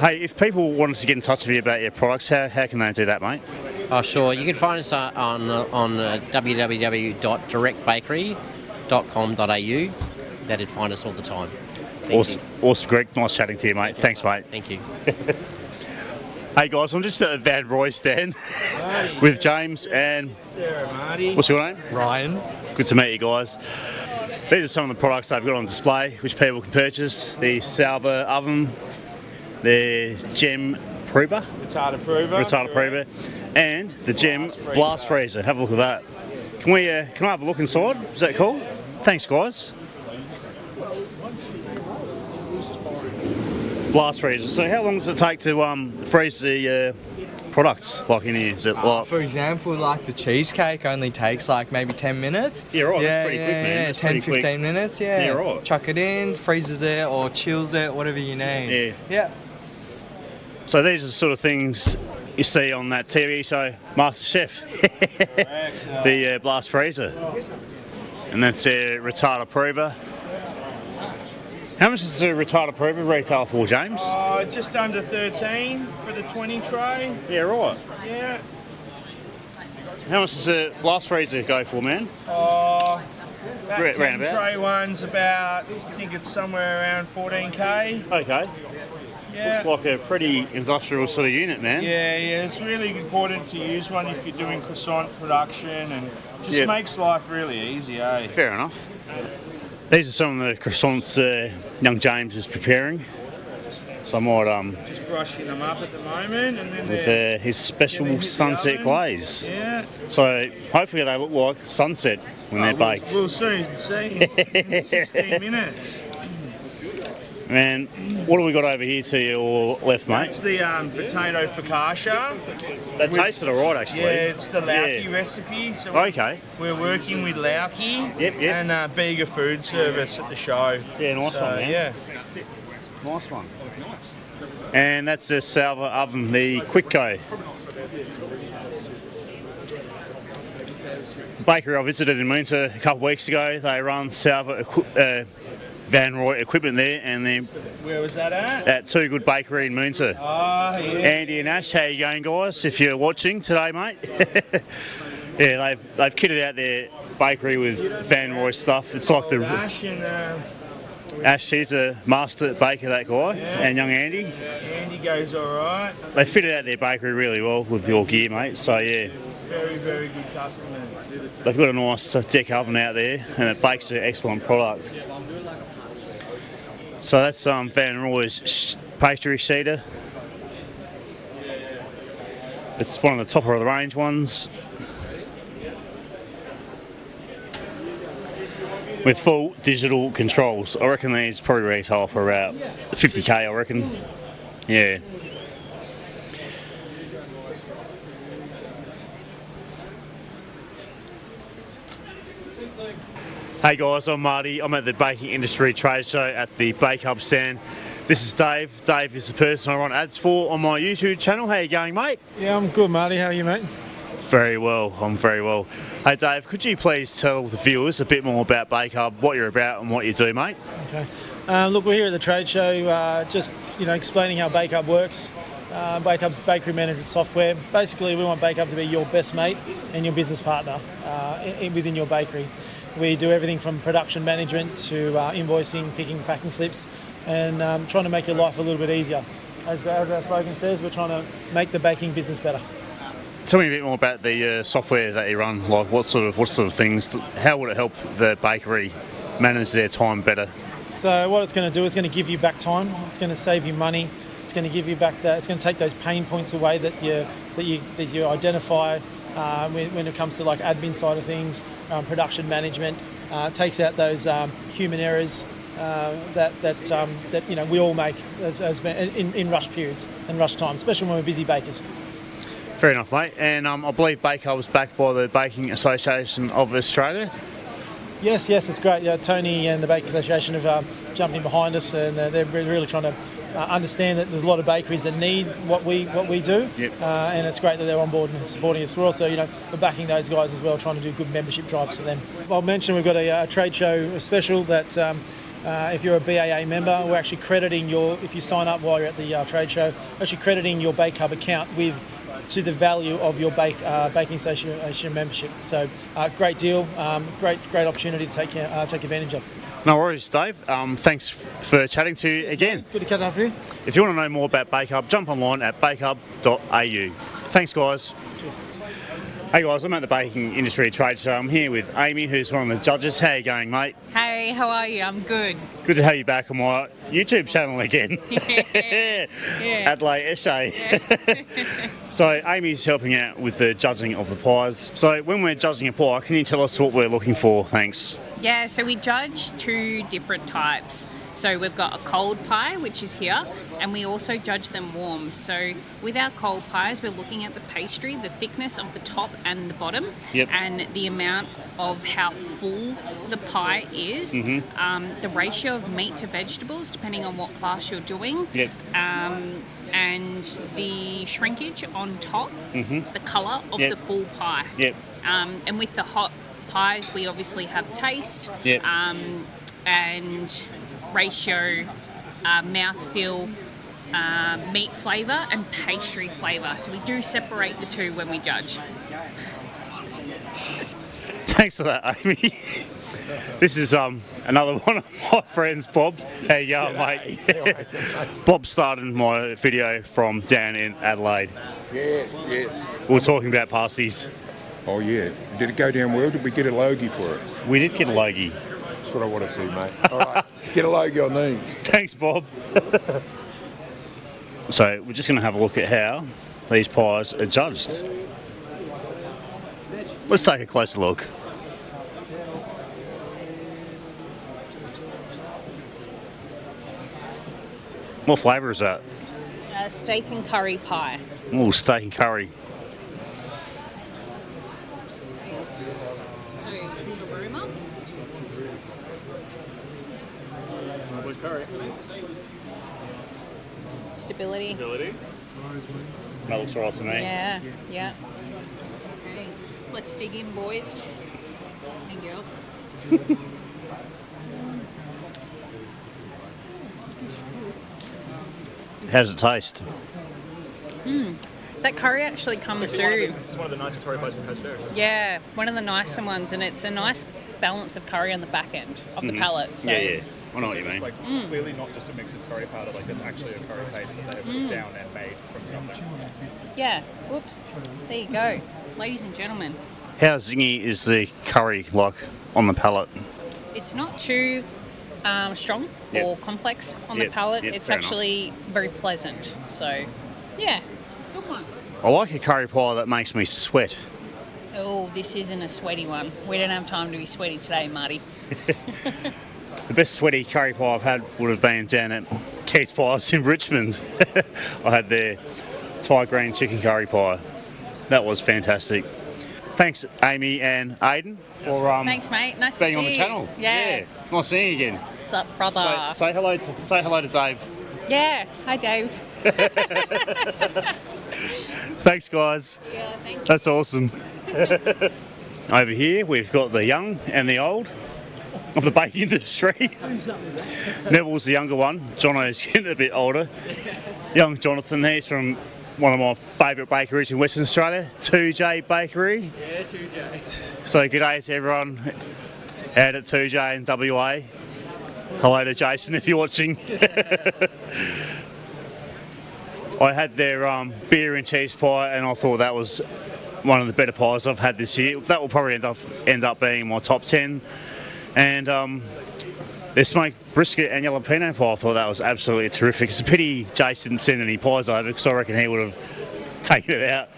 Hey, if people wanted to get in touch with you about your products, how can they do that, mate? Oh, sure. You can find us on www.directbakery.com.au. That'd find us all the time. Awesome, Greg. Nice chatting to you, mate. Thanks, mate. Thank you. Hey, guys, I'm just at the Vanrooy stand with James and... Marty. What's your name? Ryan. Good to meet you guys. These are some of the products they've got on display, which people can purchase. The salver oven, the gem prover. Retarder prover. And the gem blast freezer. Have a look at that. Can I have a look inside? Is that cool? Thanks, guys. Blast freezer. So how long does it take to freeze the products like in here? Is it like... For example, like the cheesecake only takes like maybe 10 minutes. Yeah, right. That's pretty quick, man. Yeah, That's 10, 15 minutes, Yeah, right. Chuck it in, freezes it or chills it, whatever you need. Yeah. So these are the sort of things you see on that TV show, MasterChef. The blast freezer. And that's a retarder prover. How much does a retarder prover retail for, James? Just under 13 for the 20 tray. Yeah, right. Yeah. How much does a blast freezer go for, man? That 10 roundabout. tray one's about, I think it's somewhere around 14k. Okay. Yeah. Looks like a pretty industrial sort of unit, man. Yeah, it's really important to use one if you're doing croissant production and just makes life really easy, eh? Fair enough. These are some of the croissants young James is preparing. So I might just brushing them up at the moment, and then with his special sunset glaze. Yeah. So hopefully they look like sunset when they're baked. We'll soon see in 16 minutes. Man, what have we got over here to your left, mate? That's the potato focaccia. That tasted alright, actually. Yeah, it's the Laucke recipe. So we're working with Laucke and Bega Food Service at the show. Yeah, nice one, man. Yeah. Nice one. Nice. And that's the salver oven, the Quitco. Bakery I visited in Moonta a couple of weeks ago. They run salver Vanrooy equipment there, and they're... Where was that at? At Too Good Bakery in Moonta. Oh, yeah. Andy and Ash, how you going, guys? If you're watching today, mate. Yeah, they've kitted out their bakery with Vanrooy stuff. It's like the... Ash, he's a master baker, that guy, and young Andy. Andy goes all right. They fitted out their bakery really well with your gear, mate, so yeah. Very, very good customers. They've got a nice deck oven out there, and it bakes an excellent product. So that's Vanrooy's pastry sheeter. It's one of the top of the range ones. With full digital controls. I reckon these probably retail for about 50k, I reckon. Yeah. Hey guys, I'm Marty. I'm at the Baking Industry Trade Show at the Bakehub stand. This is Dave. Dave is the person I run ads for on my YouTube channel. How you going, mate? Yeah, I'm good, Marty. How are you, mate? Very well. I'm very well. Hey Dave, could you please tell the viewers a bit more about Bakehub, what you're about and what you do, mate? Okay. Look, we're here at the trade show, just explaining how Bakehub works. Bakehub's bakery management software. Basically, we want Bakehub to be your best mate and your business partner within your bakery. We do everything from production management to invoicing, picking, packing slips, and trying to make your life a little bit easier. As our slogan says, we're trying to make the baking business better. Tell me a bit more about the software that you run. Like, what sort of things? How would it help the bakery manage their time better? So what it's going to do is going to give you back time. It's going to save you money. It's going to give you back that. It's going to take those pain points away that you identify when it comes to like admin side of things, production management. Takes out those human errors that you know we all make as in rush periods and rush times, especially when we're busy bakers. Fair enough, mate. And I believe Bakehub was backed by the Baking Association of Australia. Yes, it's great. Yeah, Tony and the Baking Association have jumped in behind us, and they're really trying to understand that there's a lot of bakeries that need what we do. Yep. And it's great that they're on board and supporting us. We're also, we're backing those guys as well, trying to do good membership drives for them. I'll mention we've got a trade show special that if you're a BAA member, we're actually crediting if you sign up while you're at the trade show, we're actually crediting your Bakehub account to the value of your Baking Association membership. So great deal, great opportunity to take advantage of. No worries, Dave. Thanks for chatting to you again. Good to catch up with you. If you want to know more about Bakehub, jump online at bakehub.au. Thanks, guys. Cheers. Hey guys, I'm at the Baking Industry Trade Show. I'm here with Amy, who's one of the judges. How are you going, mate? Hey, how are you? I'm good. Good to have you back on my YouTube channel again. Yeah. Adelaide SA. Yeah. So Amy's helping out with the judging of the pies. So when we're judging a pie, can you tell us what we're looking for? Thanks. Yeah, so we judge 2 different types. So we've got a cold pie, which is here, and we also judge them warm. So with our cold pies, we're looking at the pastry, the thickness of the top and the bottom, and the amount of how full the pie is, the ratio of meat to vegetables, depending on what class you're doing, and the shrinkage on top, the colour of the full pie. And with the hot pies, we obviously have taste, and ratio, mouthfeel, meat flavour and pastry flavour. So we do separate the 2 when we judge. Thanks for that, Amy. This is another one of my friends, Bob. How you going, mate? Bob started my video from down in Adelaide. Yes. We were talking about pasties. Oh yeah. Did it go down well? Did we get a logie for it? We did get a logie. That's what I want to see, mate. All right. Get a logie on these. Thanks, Bob. So we're just going to have a look at how these pies are judged. Let's take a closer look. What flavour is that? Steak and curry pie. Oh, steak and curry. Stability. That looks right to me. Yeah. Okay. Let's dig in, boys and girls. How does it taste? That curry actually comes through. It's one of the nicest curry pies we've had today. Yeah, one of the nicer ones, and it's a nice balance of curry on the back end of the palate. So. Yeah. I know what you mean. Like clearly not just a mix of curry powder, like that's actually a curry paste that they have put down and made from somewhere. Yeah, whoops. There you go. Ladies and gentlemen. How zingy is the curry like on the palate? It's not too strong or complex on the palate. It's actually very pleasant. So, yeah, it's a good one. I like a curry pie that makes me sweat. Oh, this isn't a sweaty one. We don't have time to be sweaty today, Marty. The best sweaty curry pie I've had would have been down at Keith's Pies in Richmond. I had their Thai green chicken curry pie. That was fantastic. Thanks, Amy and Aidan, for thanks, mate. Nice being to on see the channel. you. Yeah. Nice seeing you again. What's up, brother? Say hello to Dave. Yeah. Hi, Dave. Thanks, guys. Yeah, thank you. That's awesome. Over here, we've got the young and the old of the baking industry. Neville's the younger one. Jono's getting a bit older. Young Jonathan, he's from one of my favourite bakeries in Western Australia, 2J Bakery. Yeah, 2J. So good day to everyone out at 2J in WA. Hello to Jason if you're watching. I had their beer and cheese pie, and I thought that was one of the better pies I've had this year. That will probably end up being my top 10. And their smoked brisket and jalapeno pie, I thought that was absolutely terrific. It's a pity Jason didn't send any pies over, because I reckon he would have taken it out.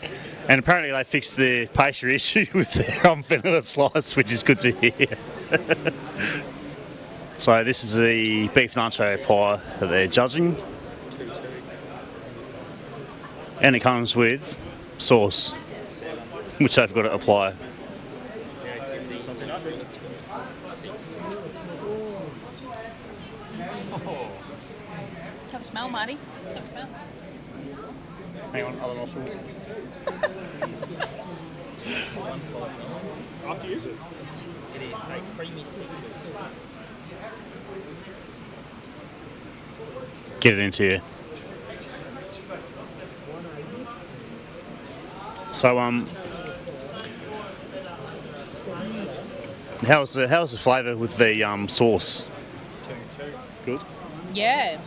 And apparently they fixed the pastry issue with their vanilla slice, which is good to hear. So this is the beef nacho pie that they're judging. And it comes with sauce, which they've got to apply. Have a smell, Marty. Have a smell. Hang on, other nostril. After use it. It is a creamy secret. Get it into you. So how's the flavour with the sauce? Good. Yeah,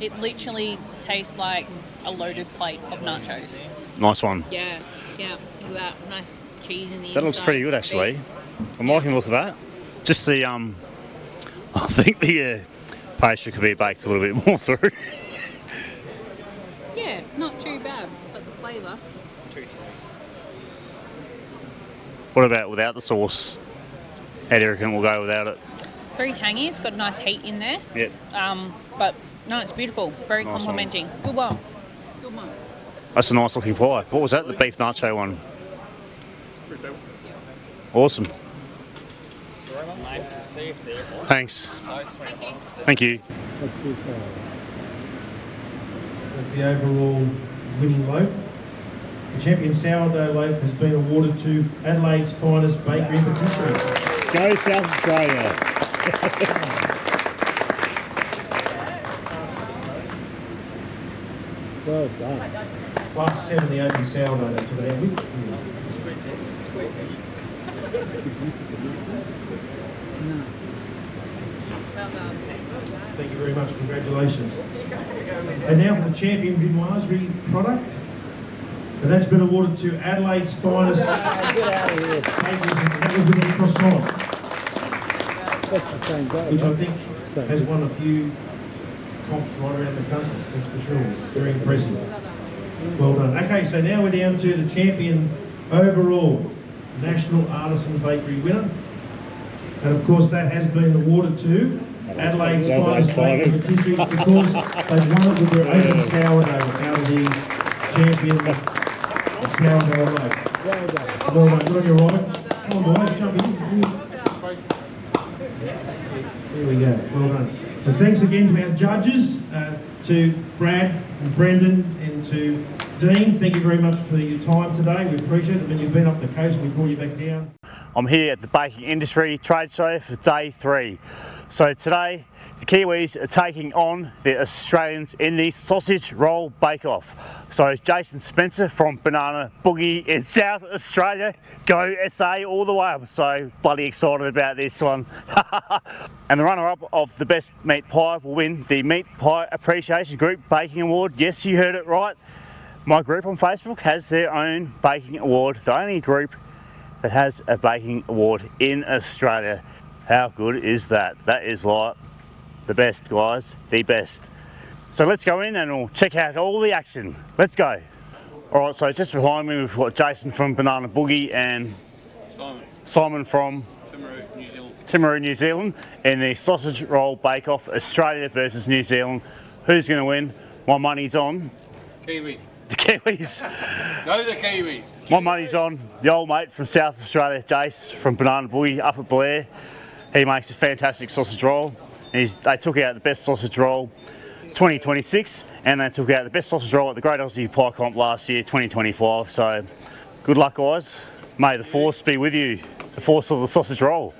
it literally tastes like a loaded plate of nachos. Nice one. Yeah, yeah. Look at that, nice cheese in the That looks pretty good actually. I'm liking the look of that. Just the I think the pastry could be baked a little bit more through. Yeah, not too bad, but the flavour. What about without the sauce? How do you reckon we'll go without it? Very tangy. It's got nice heat in there. Yep. But no, it's beautiful. Very Nice complimenting. Good one. Good one. That's a nice looking pie. What was that? The beef nacho one. Awesome. Thanks. Thank you. That's the overall winning loaf. The champion sourdough loaf has been awarded to Adelaide's finest bakery in the country. Go South Australia. Well done. Class 7, the open sourdough they took it out with. Well done. Thank you very much, congratulations. And now for the champion viennoiserie product. And that's been awarded to Adelaide's finest bakeries. That was with a croissant. That's the same day. Which I think has won a few comps right around the country, that's for sure. Very impressive. Well done. Okay, so now we're down to the champion overall National Artisan Bakery winner. And of course that has been awarded to Adelaide's finest bakery in the country because they've won it with their open sourdough out of the champion sourdough loaf. Well done. Well done. Good on your right. Come on boys, jump in. There we go. Well done. So thanks again to our judges, to Brad and Brendan and to Dean. Thank you very much for your time today. We appreciate it. When you've been up the coast, we brought you back down. I'm here at the Baking Industry Trade Show for day 3. So today, the Kiwis are taking on the Australians in the sausage roll bake-off. So Jason Spencer from Banana Boogie in South Australia, go SA all the way. I'm so bloody excited about this one. And the runner-up of the best meat pie will win the Meat Pie Appreciation Group Baking Award. Yes, you heard it right. My group on Facebook has their own baking award, the only group that has a baking award in Australia. How good is that? That is like the best, guys, the best. So let's go in and we'll check out all the action. Let's go. All right, so just behind me we've got Jason from Banana Boogie and Simon from Timaru, New Zealand in the sausage roll bake-off, Australia versus New Zealand. Who's going to win? My money's on Kiwi. the Kiwis. Go the Kiwis. My money's on the old mate from South Australia, Jace from Banana Boogie up at Blair. He makes a fantastic sausage roll. They took out the best sausage roll 2026 and they took out the best sausage roll at the Great Aussie Pie Comp last year, 2025. So good luck, guys. May the force be with you, the force of the sausage roll.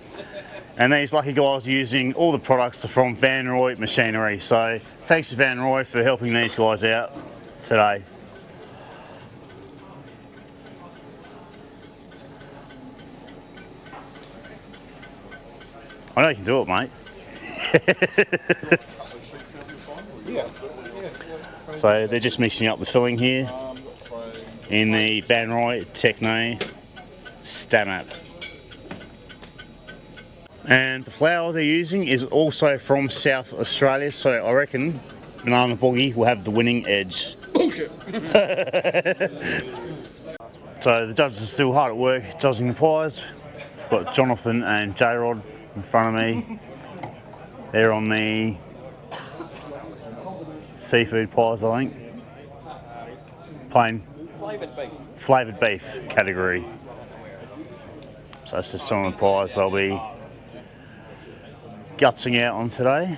And these lucky guys are using all the products from Vanrooy Machinery. So thanks to Vanrooy for helping these guys out today. I know you can do it, mate. So they're just mixing up the filling here in the Vanrooy Tecnoeka Stamap. And the flour they're using is also from South Australia, so I reckon Banana Boogie will have the winning edge. Bullshit. So the judges are still hard at work judging the pies. Got Jonathan and J-Rod in front of me. They're on the seafood pies, I think. Plain flavoured beef category. So that's just some of the pies I'll be gutsing out on today.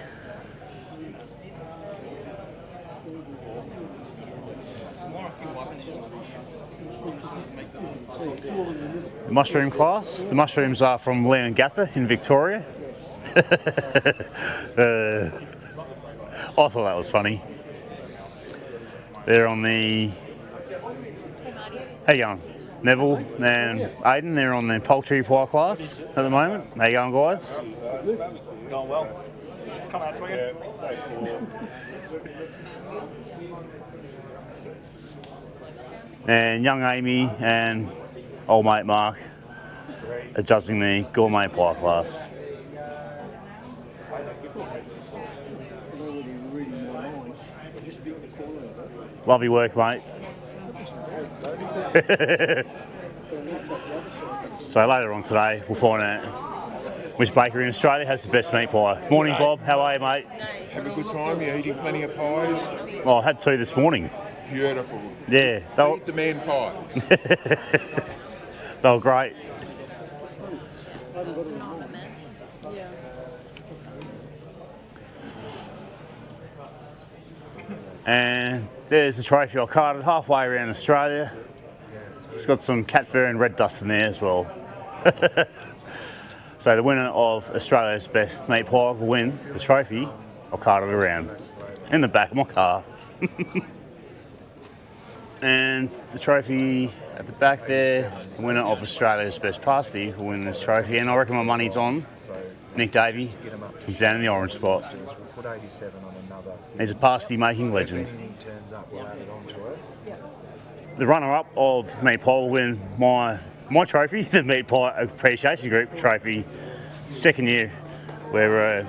The mushroom class. The mushrooms are from Leongatha in Victoria. I thought that was funny. They're on the... How you going? Neville and Aiden, they're on the poultry pie class at the moment. How you going, guys? Going well. Come out swinging. And young Amy and old mate Mark are judging the gourmet pie class. Lovely work, mate. So later on today, we'll find out which bakery in Australia has the best meat pie. Morning, Bob. How are you, mate? Have a good time. You're eating plenty of pies. Well, I had 2 this morning. Beautiful. Yeah. Feed the man pie. They were great. And there's the trophy I carted halfway around Australia. It's got some cat fur and red dust in there as well. So the winner of Australia's best meat pie will win the trophy. I'll cart it around in the back of my car. And the trophy at the back there, the winner of Australia's best pasty will win this trophy. And I reckon my money's on Nick Davey. He's down in the orange spot. He's a pasty making legend. The runner-up of Meat Pie will win my trophy, the Meat Pie Appreciation Group trophy. Second year we're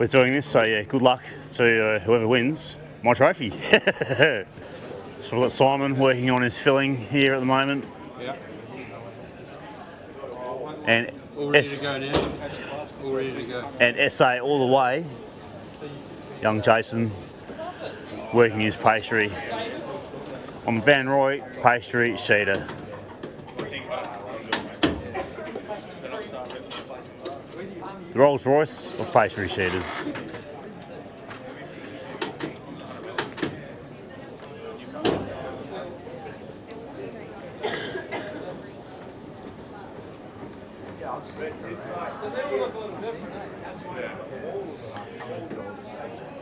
doing this, so yeah, good luck to whoever wins my trophy. So we've got Simon working on his filling here at the moment. Yeah. And All ready to go now. All ready to go. And SA all the way. Young Jason working his pastry on the Vanrooy pastry sheeter. The Rolls Royce of pastry sheeters.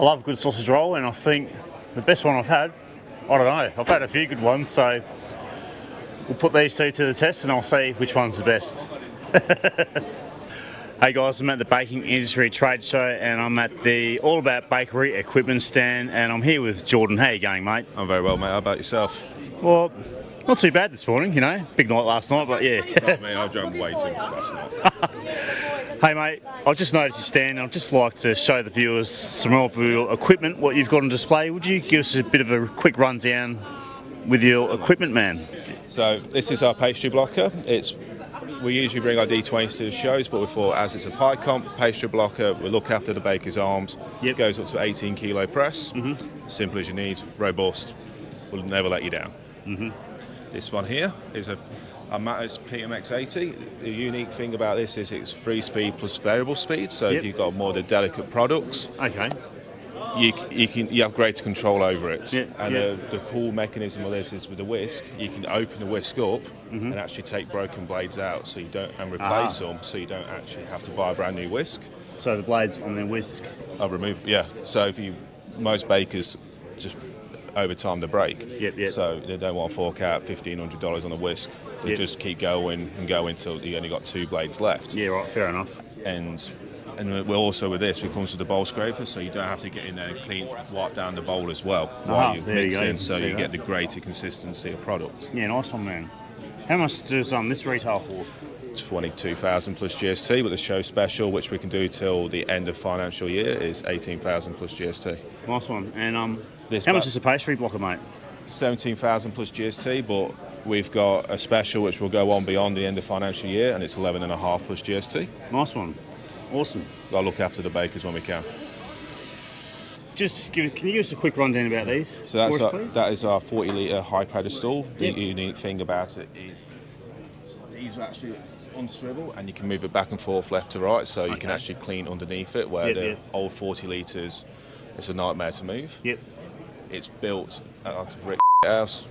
I love a good sausage roll, and I think the best one I've had, I don't know, I've had a few good ones, so we'll put these 2 to the test and I'll see which one's the best. Hey guys, I'm at the Baking Industry Trade Show and I'm at the All About Bakery equipment stand, and I'm here with Jordan. How you going, mate? I'm very well, mate. How about yourself? Well, not too bad this morning, you know. Big night last night, but yeah. It's not me, I drank way too much last night. Hey mate, I just noticed you stand. I'd just like to show the viewers some of your equipment, what you've got on display. Would you give us a bit of a quick rundown with your equipment, man? So this is our pastry blocker. We usually bring our D20s to the shows, but we thought as it's a pie comp, pastry blocker, we look after the baker's arms. It goes up to 18 kilo press. Simple as you need, robust, will never let you down. This one here is a Mattis PMX80. The unique thing about this is it's free speed plus variable speed. So if you've got more of the delicate products, you have greater control over it. And the cool mechanism of this is with the whisk, you can open the whisk up and actually take broken blades out, so you don't replace them, so you don't actually have to buy a brand new whisk. So the blades on the whisk are removed. Yeah. So most bakers just over time to break. So they don't want to fork out $1,500 on a whisk. They just keep going and go until you only got 2 blades left. Yeah, right, fair enough. And we're also with this, we comes with the bowl scraper, so you don't have to get in there and wipe down the bowl as well while you're mixing, so you get the greater consistency of product. Yeah, nice one, man. How much does this retail for? 22,000 plus GST, but the show special, which we can do till the end of financial year, is 18,000 plus GST. Nice one. And how much is the pastry blocker, mate? 17,000 plus GST, but We've got a special which will go on beyond the end of financial year, and it's 11.5 plus GST. Nice one. Awesome. I'll look after the bakers when we can. Can you give us a quick rundown about these? So that is our 40 litre high pedestal. The unique thing about it is these are actually on swivel, and you can move it back and forth left to right, so you can actually clean underneath it, where the old 40 litres, it's a nightmare to move. Yep. It's built out of brick house.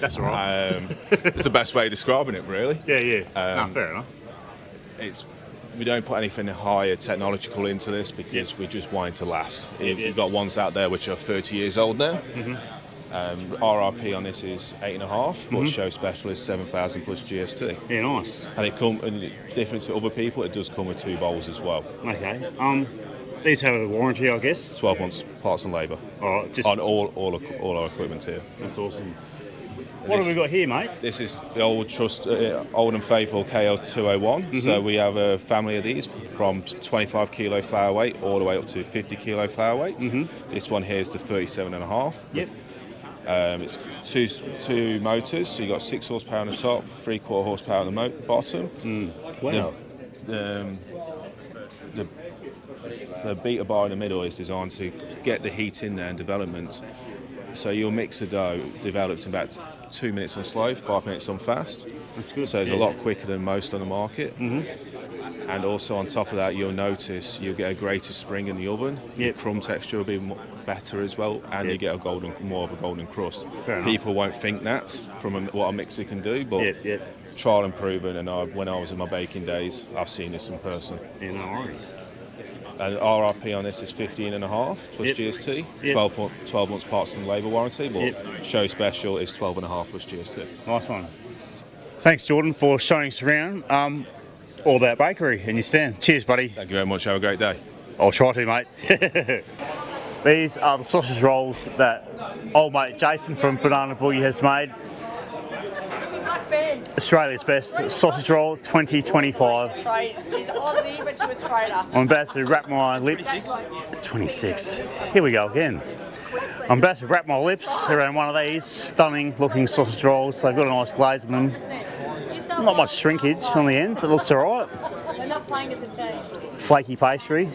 That's all right. It's the best way of describing it, really. Yeah. Fair enough. We don't put anything higher technological into this because we just want it to last. We've got ones out there which are 30 years old now. RRP on this is 8.5, but show special is 7,000 plus GST. Yeah, nice. And different to other people, it does come with 2 bowls as well. Okay. These have a warranty, I guess. 12 months parts and labour. All right. On all our equipment here. That's awesome. What have we got here, mate? This is the old and faithful KL201. So we have a family of these from 25 kilo flour weight all the way up to 50 kilo flour weight. This one here is the 37.5. Yep. It's two motors, so you've got 6 horsepower on the top, 3/4 horsepower on the bottom. Wow. The beater bar in the middle is designed to get the heat in there and development. So you'll mix the dough developed in about 2 minutes on slow, 5 minutes on fast. That's good. So it's a lot quicker than most on the market. And also on top of that, you'll notice you'll get a greater spring in the oven. The crumb texture will be better as well, and you get more of a golden crust. People won't think that from what a mixer can do, but trial and proven. And when I was in my baking days, I've seen this in person. Yeah, no worries. And RRP on this is 15.5 plus GST, 12 months parts and labour warranty, but show special is 12.5 plus GST. Nice one. Thanks, Jordan, for showing us around all about bakery in your stand. Cheers, buddy. Thank you very much. Have a great day. I'll try to, mate. These are the sausage rolls that old mate Jason from Banana Boogie has made. Australia's best sausage roll 2025. She's Aussie, but she was trader. I'm about to wrap my lips. 26. Here we go again. I'm about to wrap my lips around one of these stunning looking sausage rolls. They've got a nice glaze in them. Not much shrinkage on the end. It looks alright. They're not playing as a team. Flaky pastry.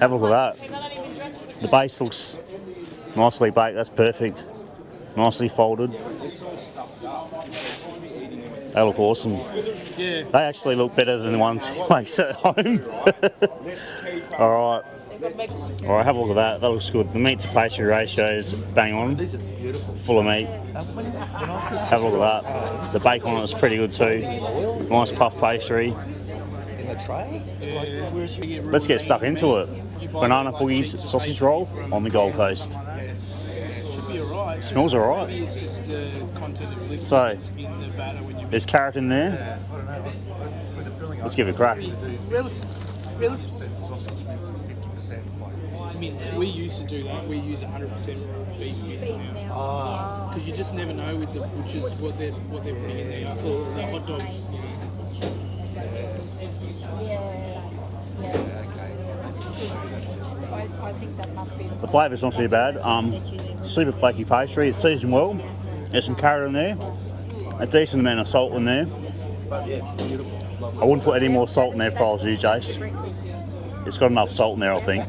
Have a look at that. The base looks nicely baked. That's perfect. Nicely folded. They look awesome. They actually look better than the ones he makes at home. Alright. Alright, have a look at that. That looks good. The meat to pastry ratio is bang on. These are beautiful. Full of meat. Have a look at that. The bacon on it is pretty good too. Nice puff pastry. In the tray? Let's get stuck into it. Banana Boogie's sausage roll on the Gold Coast. Smells alright. So, there's carrot in there. Let's give it a crack. We used to do that. We use 100% raw beef now. Because you just never know with the butchers what they're putting in there. Because the hot dogs. I think that must be the flavour's not too bad. Super flaky pastry. It's seasoned well. There's some carrot in there. A decent amount of salt in there. I wouldn't put any more salt in there if I was you, Jace. It's got enough salt in there, I think.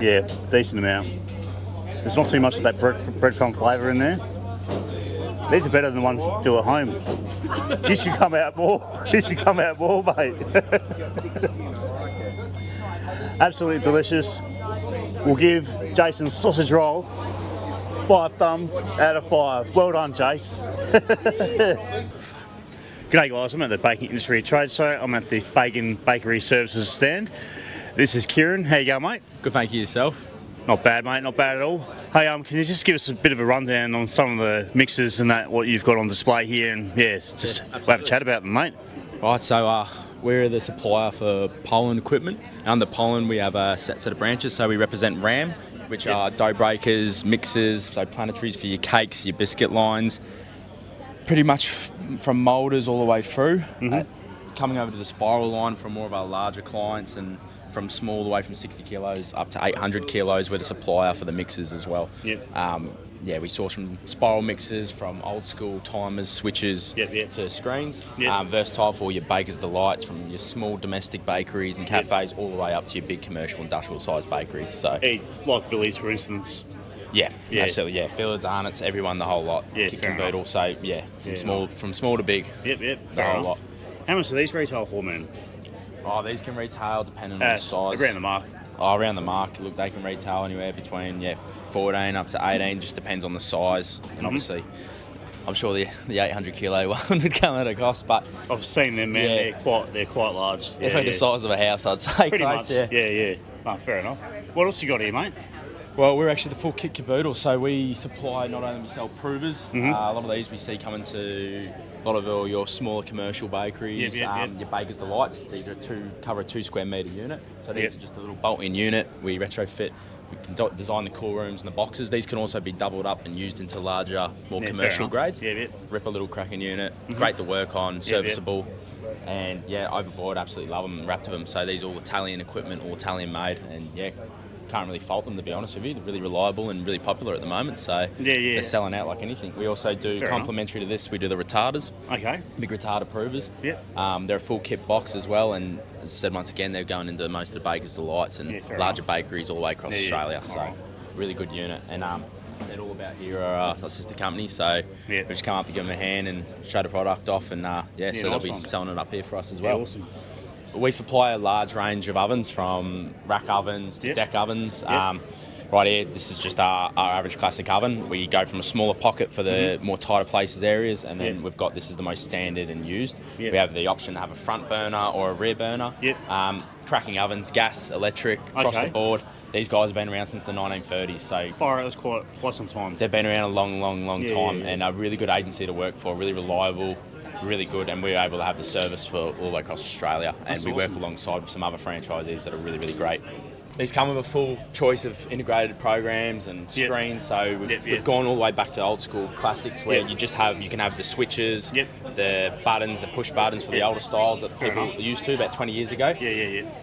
Yeah, decent amount. There's not too much of that breadcrumb flavour in there. These are better than the ones you do at home. You should come out more. You should come out more, mate. Absolutely delicious. We'll give Jason's sausage roll 5 thumbs out of 5. Well done, Jace. G'day guys, I'm at the Baking Industry Trade Show. I'm at the Fagan Bakery Services stand. This is Kieran. How you going, mate? Good, thank you. Yourself? Not bad, mate. Not bad at all. Hey, can you just give us a bit of a rundown on some of the mixers and that, what you've got on display here, and just have a chat about them, mate. Right, so we're the supplier for Poland equipment. Under Poland, we have a set of branches. So we represent RAM, which are dough breakers, mixers, so planetaries for your cakes, your biscuit lines. Pretty much from moulders all the way through. Coming over to the spiral line for more of our larger clients, and from small all the way from 60 kilos up to 800 kilos, we're the supplier for the mixers as well. yeah, we source from spiral mixers, from old school timers, switches to screens. Versatile for your baker's delights, from your small domestic bakeries and cafes all the way up to your big commercial industrial sized bakeries. So like Phillies, for instance. Yeah, absolutely. Yeah, Fillets, Arnott's, everyone, the whole lot. Yeah, Kick fair and boot enough. also. From small to big. The whole enough. lot. How much do these retail for, man? Oh, these can retail depending on the size. Around the mark. Oh, around the mark. Look, they can retail anywhere between 14 up to 18. Just depends on the size, and obviously, I'm sure the 800 kilo one would come at a cost. But I've seen them, man. They're quite large. Definitely the size of a house, I'd say. Pretty close, much. Yeah. Oh, fair enough. What else you got here, mate? Well, we're actually the full kit caboodle, so we supply, not only we sell provers, a lot of these we see coming to a lot of your smaller commercial bakeries, your Baker's Delights. These are cover a 2 square metre unit, so these are just a little bolt-in unit. We retrofit, we can design the cool rooms and the boxes. These can also be doubled up and used into larger, more commercial grades. Rip a little cracking unit, great to work on, serviceable. And overboard, absolutely love them, wrapped them. So these are all Italian equipment, all Italian made, and can't really fault them, to be honest with you. They're really reliable and really popular at the moment, so they're selling out like anything. We also do, complementary to this, we do the retarders. Okay. Big retarder provers. They're a full kit box as well, and as I said, once again, they're going into most of the Baker's Delights and larger bakeries all the way across Australia, so really good unit. And they're all about here are our sister company, so we've just come up to give them a hand and show the product off, and so they'll be selling it up here for us as well. Awesome. We supply a large range of ovens, from rack ovens to deck ovens. Right here, this is just our average classic oven. We go from a smaller pocket for the more tighter places areas, and then we've got, this is the most standard and used. We have the option to have a front burner or a rear burner. Cracking ovens, gas, electric, across the board. These guys have been around since the 1930s, so that's quite some time. They've been around a long time, and a really good agency to work for, really reliable, really good, and we're able to have the service for all the way across Australia. And we work alongside with some other franchisees that are really, really great. These come with a full choice of integrated programs and screens, so we've gone all the way back to old school classics, where you can have the switches, the buttons, the push buttons for the older styles that people used to about 20 years ago.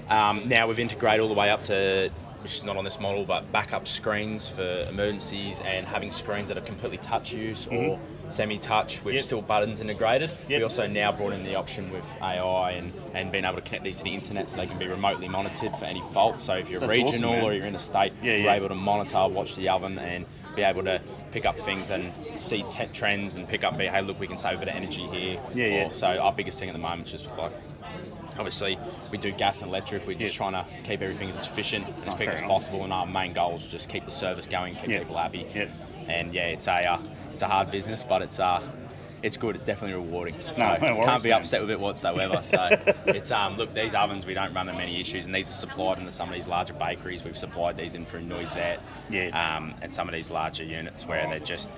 Now we've integrated all the way up to, which is not on this model, but backup screens for emergencies, and having screens that are completely touch use or semi-touch with still buttons integrated. We also now brought in the option with AI and being able to connect these to the internet, so they can be remotely monitored for any faults. So if you're regional or you're in a state, we're able to monitor, watch the oven, and be able to pick up things and see trends and pick up, hey, look, we can save a bit of energy here. So our biggest thing at the moment is just like, obviously, we do gas and electric. We're just trying to keep everything as efficient and as quick as possible, and our main goal is just keep the service going, keep people happy. And it's a hard business, but it's good. It's definitely rewarding. So can't be upset with it whatsoever. So it's look, these ovens, we don't run into many issues, and these are supplied into some of these larger bakeries. We've supplied these in through Noisette, and some of these larger units where they're just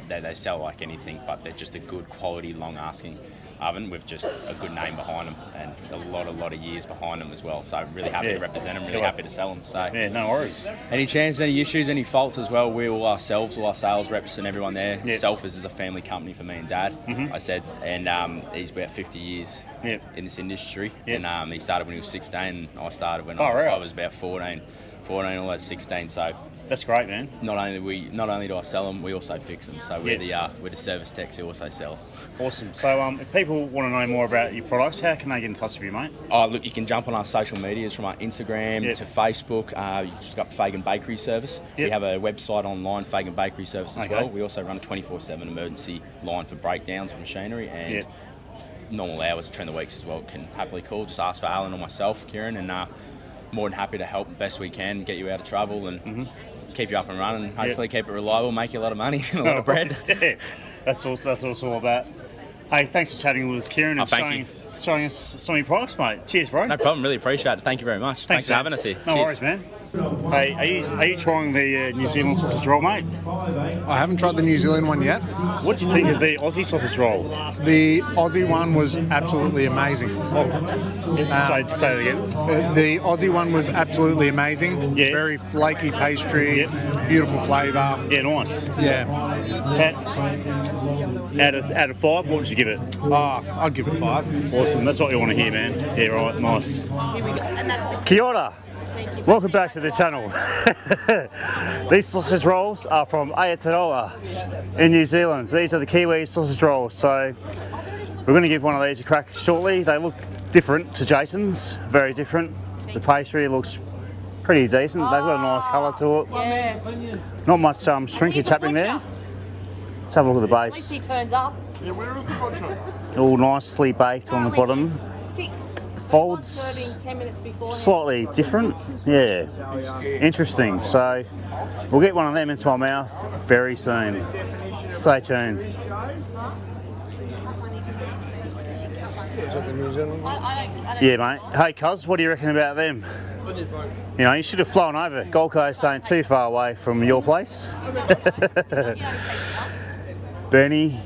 they sell like anything, but they're just a good quality, long-lasting oven with just a good name behind them, and a lot of years behind them as well. So really happy to represent them, really happy to sell them. So no worries. Any chance, any issues, any faults as well, we all ourselves, all our sales reps and everyone there. Selfers is a family company for me and Dad, I said, and he's about 50 years in this industry, and he started when he was 16, and I started when I was about 14 all at 16. So that's great, man. Not only do I sell them, we also fix them. So we're the service techs who also sell. Awesome. So if people want to know more about your products, how can they get in touch with you, mate? Oh, look, you can jump on our social medias, from our Instagram to Facebook. You just got Fagan Bakery Service. We have a website online, Fagan Bakery Service as well. We also run a 24/7 emergency line for breakdowns of machinery, and normal hours between the weeks as well. Can happily call. Just ask for Alan or myself, Kieran, and more than happy to help best we can, get you out of trouble and keep you up and running, hopefully keep it reliable, make you a lot of money and a lot of bread. That's what it's all about. Hey, thanks for chatting with us, Kieran, and showing us some of your products, mate. Cheers, bro. No problem, really appreciate it. Thank you very much. Thanks for having us here. No worries, man. Hey, are you trying the New Zealand sausage roll, mate? I haven't tried the New Zealand one yet. What do you think of the Aussie sausage roll? The Aussie one was absolutely amazing. Say it again. The Aussie one was absolutely amazing. Very flaky pastry, beautiful flavour. Yeah, nice. Yeah. Out of 5, what would you give it? I'd give it 5. Awesome, that's what you want to hear, man. Yeah, right, nice. Kia ora. Welcome back to the channel. These sausage rolls are from Aotearoa in New Zealand. These are the Kiwi sausage rolls. So we're going to give one of these a crack shortly. They look different to Jason's, very different. The pastry looks pretty decent. They've got a nice colour to it. Yeah. Not much shrinkage happening there. Let's have a look at the At least he base. turns up. Yeah, where is the butcher? All nicely baked on the bottom. Sick. Folds Serving 10 minutes before. slightly different. Yeah, interesting. So we'll get one of them into my mouth very soon. Stay tuned. Yeah, mate. Hey, cuz, what do you reckon about them? You know, you should have flown over. Gold Coast ain't too far away from your place. Bernie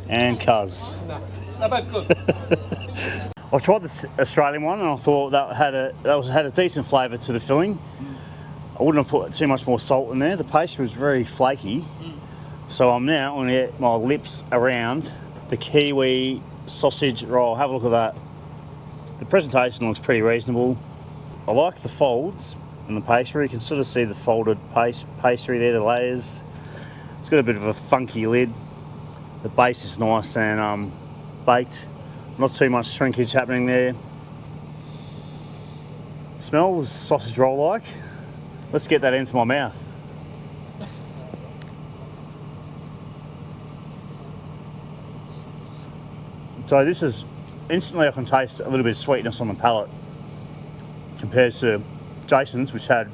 and cuz. I tried this Australian one and I thought that had a decent flavour to the filling. I wouldn't have put too much more salt in there. The pastry was very flaky. So I'm now going to get my lips around the Kiwi sausage roll. Have a look at that. The presentation looks pretty reasonable. I like the folds in the pastry. You can sort of see the folded pastry there, the layers. It's got a bit of a funky lid. The base is nice and baked. Not too much shrinkage happening there. Smells sausage roll like. Let's get that into my mouth. So this is, instantly I can taste a little bit of sweetness on the palate compared to Jason's, which had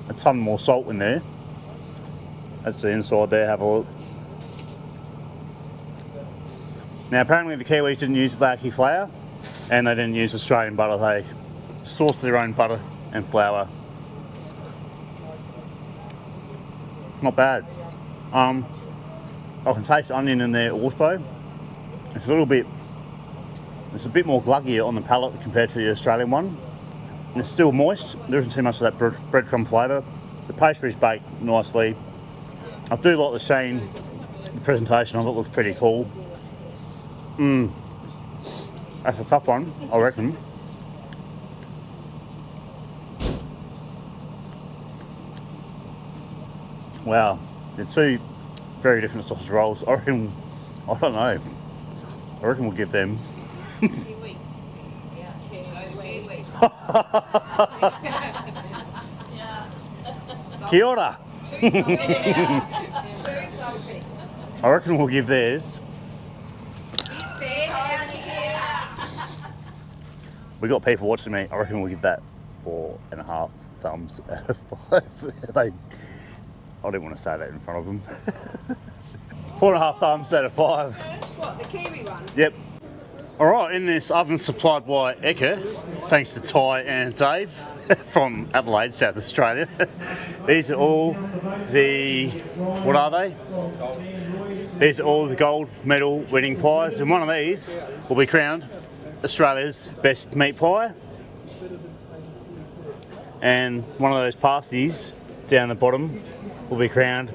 a ton more salt in there. That's the inside there, have a look. Now apparently the Kiwis didn't use Laucke Flour and they didn't use Australian butter. They sourced their own butter and flour. Not bad. I can taste onion in there also. It's a bit more gluggier on the palate compared to the Australian one. And it's still moist. There isn't too much of that breadcrumb flavour. The pastry's baked nicely. I do like the sheen. The presentation of it looks pretty cool. That's a tough one, I reckon. Wow, they're two very different sausage rolls. I don't know. I reckon we'll give them. Kiwis. Yeah, Kiwis. Kia ora. I reckon we'll give theirs. We got people watching me. I reckon we'll give that 4.5 thumbs out of 5. I didn't want to say that in front of them. 4.5 thumbs out of 5. What, the Kiwi one? Yep. All right, in this oven supplied by Eka, thanks to Ty and Dave from Adelaide, South Australia. These are all the, what are they? These are all the gold medal winning pies, and one of these will be crowned Australia's best meat pie. And one of those pasties down the bottom will be crowned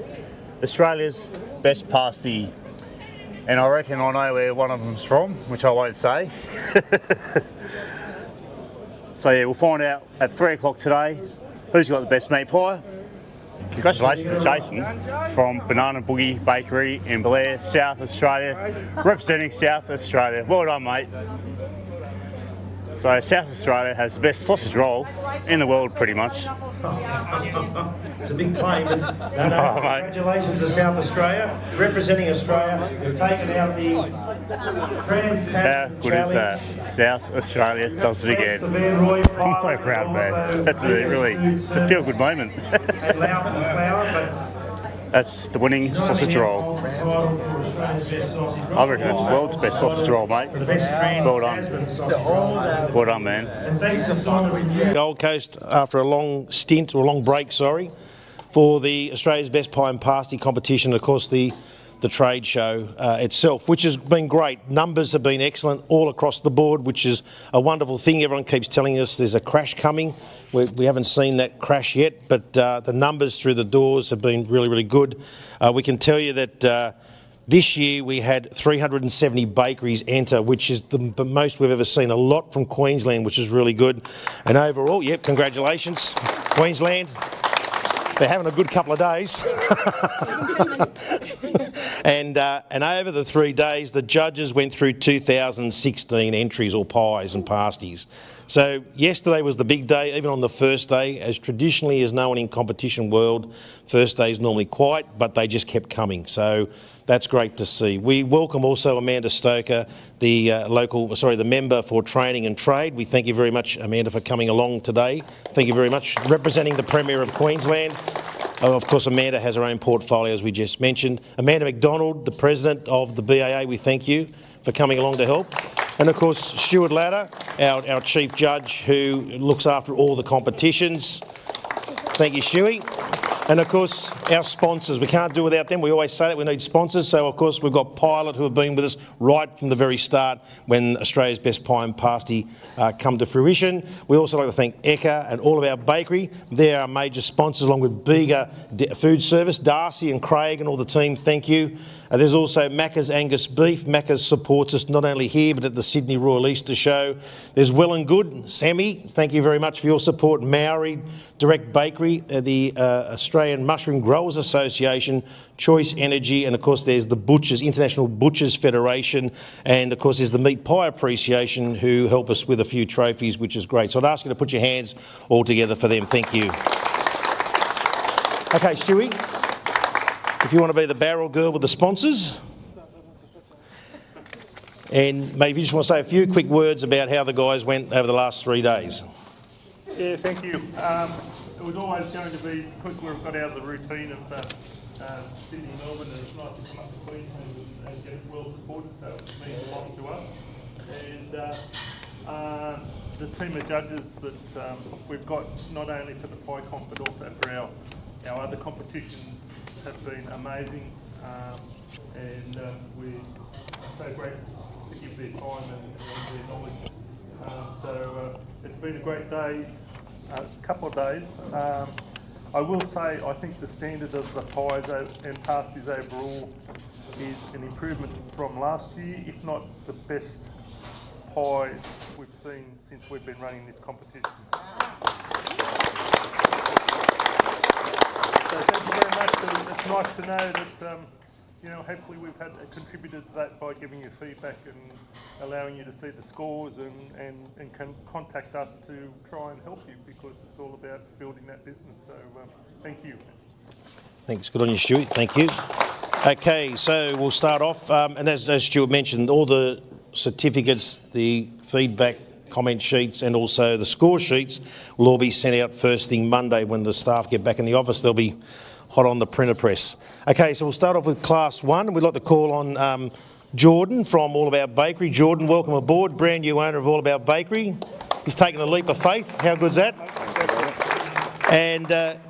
Australia's best pasty. And I reckon I know where one of them's from, which I won't say. So yeah, we'll find out at 3 o'clock today who's got the best meat pie. Congratulations to Jason from Banana Boogie Bakery in Blair, South Australia, representing South Australia. Well done, mate. So South Australia has the best sausage roll in the world, pretty much. It's a big claim, but congratulations to South Australia, representing Australia. We've taken out the How good is that? South Australia does it again. I'm so proud, man. It's a feel-good moment. That's the winning sausage roll. I reckon that's the world's best sausage roll, mate. Well done. Well done, man. Gold Coast, after a long stint, or a long break, for the Australia's Best Pie and Pasty competition, of course the trade show itself, which has been great. Numbers have been excellent all across the board, which is a wonderful thing. Everyone keeps telling us there's a crash coming. We haven't seen that crash yet, but the numbers through the doors have been really, really good. We can tell you that This year we had 370 bakeries enter, which is the most we've ever seen. A lot from Queensland, which is really good. And overall, yep, congratulations, Queensland. They're having a good couple of days. And over the 3 days, the judges went through 2,016 entries or pies and pasties. So yesterday was the big day, even on the first day. As traditionally is known in competition world, first day is normally quiet, but they just kept coming. So that's great to see. We welcome also Amanda Stoker, the the member for training and trade. We thank you very much, Amanda, for coming along today. Thank you very much, representing the Premier of Queensland. Of course, Amanda has her own portfolio, as we just mentioned. Amanda McDonald, the President of the BAA, we thank you for coming along to help. And of course, Stuart Ladder, our Chief Judge, who looks after all the competitions. Thank you, Stewie. And of course, our sponsors. We can't do without them. We always say that we need sponsors. So of course, we've got Pilot, who have been with us right from the very start when Australia's Best Pie and Pasty come to fruition. We also like to thank Eka and all of our bakery. They're our major sponsors, along with Bega Food Service, Darcy and Craig and all the team. Thank you. There's also Macca's Angus Beef. Macca's supports us not only here, but at the Sydney Royal Easter Show. There's Well and Good. Sammy, thank you very much for your support. Maori Direct Bakery, the Australian Mushroom Growers Association, Choice Energy, and of course there's the Butchers, International Butchers Federation, and of course there's the Meat Pie Appreciation, who help us with a few trophies, which is great. So I'd ask you to put your hands all together for them. Thank you. Okay, Stewie, if you want to be the barrel girl with the sponsors. And maybe you just want to say a few quick words about how the guys went over the last 3 days. Yeah, thank you. It was always going to be quick. We've got out of the routine of Sydney and Melbourne, and it's nice to come up to Queensland and get well supported, so it means a lot to us. And the team of judges that we've got, not only for the pie comp but also for our other competitions, have been amazing, and we're so grateful to give their time and their knowledge. So it's been a great day, couple of days. I will say I think the standard of the pies and pasties overall is an improvement from last year, if not the best pies we've seen since we've been running this competition. So thank you very much. It's nice to know that hopefully we've contributed to that by giving you feedback and allowing you to see the scores and can contact us to try and help you, because it's all about building that business. So thank you. Thanks. Good on you, Stuart. Thank you. Okay, so we'll start off. And as Stuart mentioned, all the certificates, the feedback, comment sheets and also the score sheets will all be sent out first thing Monday when the staff get back in the office. They'll be hot on the printer press. Okay, so we'll start off with Class 1. We'd like to call on Jordan from All About Bakery. Jordan, welcome aboard, brand new owner of All About Bakery. He's taken a leap of faith. How good's that? And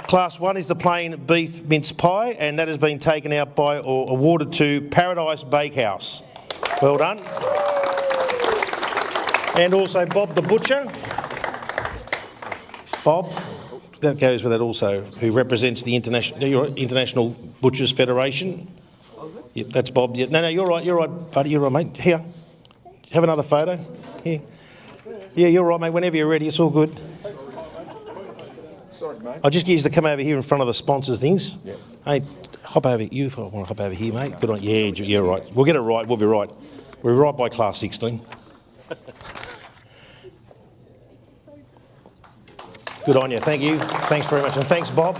Class 1 is the plain beef mince pie, and that has been taken out by or awarded to Paradise Bakehouse. Well done. And also Bob the Butcher. Bob, that goes with that also, who represents the International Butchers Federation. Yep, that's Bob. Yeah. No, you're right, buddy, you're right, mate. Here, have another photo. Here. Yeah, you're right, mate, whenever you're ready, it's all good. Sorry, mate. I'll just get you to come over here in front of the sponsors things. Yeah. Hey, hop over, you want to hop over here, mate? Good on, yeah, you're right. We'll get it right, we'll be right. We're right by Class 16. Good on you, thank you. Thanks very much, and thanks, Bob.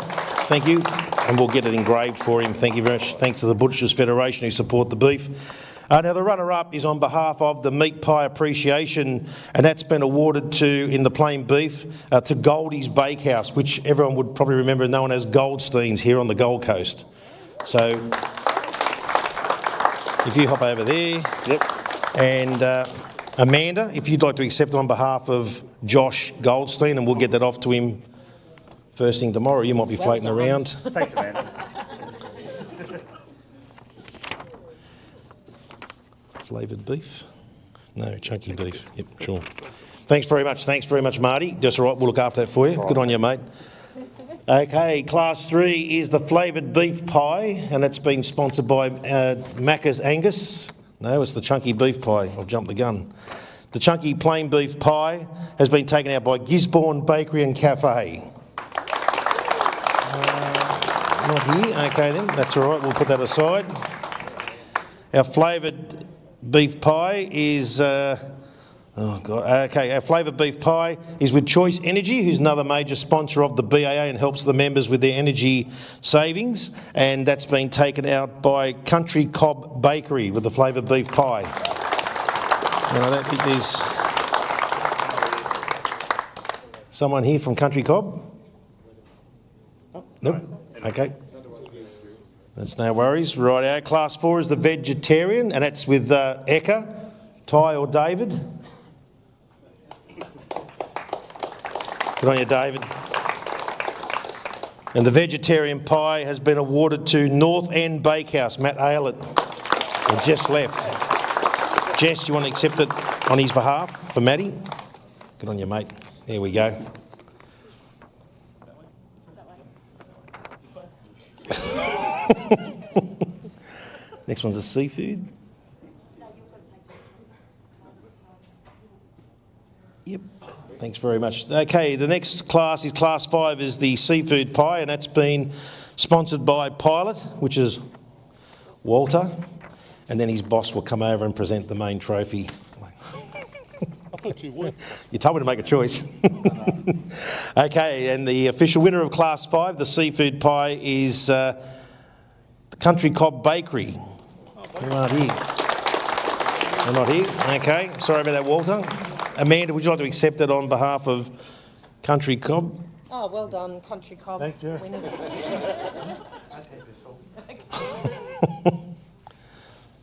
Thank you, and we'll get it engraved for him. Thank you very much. Thanks to the Butchers Federation who support the beef. Now the runner-up is on behalf of the Meat Pie Appreciation, and that's been awarded to, in the plain beef, to Goldie's Bakehouse, which everyone would probably remember known as Goldstein's here on the Gold Coast. So, if you hop over there. Yep. And Amanda, if you'd like to accept it on behalf of Josh Goldstein, and we'll get that off to him first thing tomorrow. You might be floating around. Thanks, Amanda. Flavoured beef? No, chunky beef. Yep, sure. Thanks very much. Thanks very much, Marty. That's all right. We'll look after that for you. Good on you, mate. Okay, class 3 is the flavoured beef pie, and it's been sponsored by Macca's Angus. No, it's the chunky beef pie. I've jumped the gun. The chunky plain beef pie has been taken out by Gisborne Bakery and Cafe. Not here. Okay then, that's all right. We'll put that aside. Our flavoured beef pie is... Okay, our flavoured beef pie is with Choice Energy, who's another major sponsor of the BAA and helps the members with their energy savings, and that's been taken out by Country Cob Bakery with the flavoured beef pie. And I don't think there's someone here from Country Cob? Nope. Okay. That's no worries. Right, our class 4 is the vegetarian, and that's with Eka, Ty or David. Good on you, David. And the vegetarian pie has been awarded to North End Bakehouse, Matt Aylett, who just left. Jess, you want to accept it on his behalf for Matty? Good on you, mate. There we go. Next one's a seafood. Yep. Thanks very much. Okay, the next class is class 5 is the seafood pie, and that's been sponsored by Pilot, which is Walter, and then his boss will come over and present the main trophy. I thought you would. You told me to make a choice. Okay, and the official winner of class 5, the seafood pie, is the Country Cob Bakery. They're not here. They're not here. Okay, sorry about that, Walter. Amanda, would you like to accept it on behalf of Country Cob? Oh, well done, Country Cob. Thank you.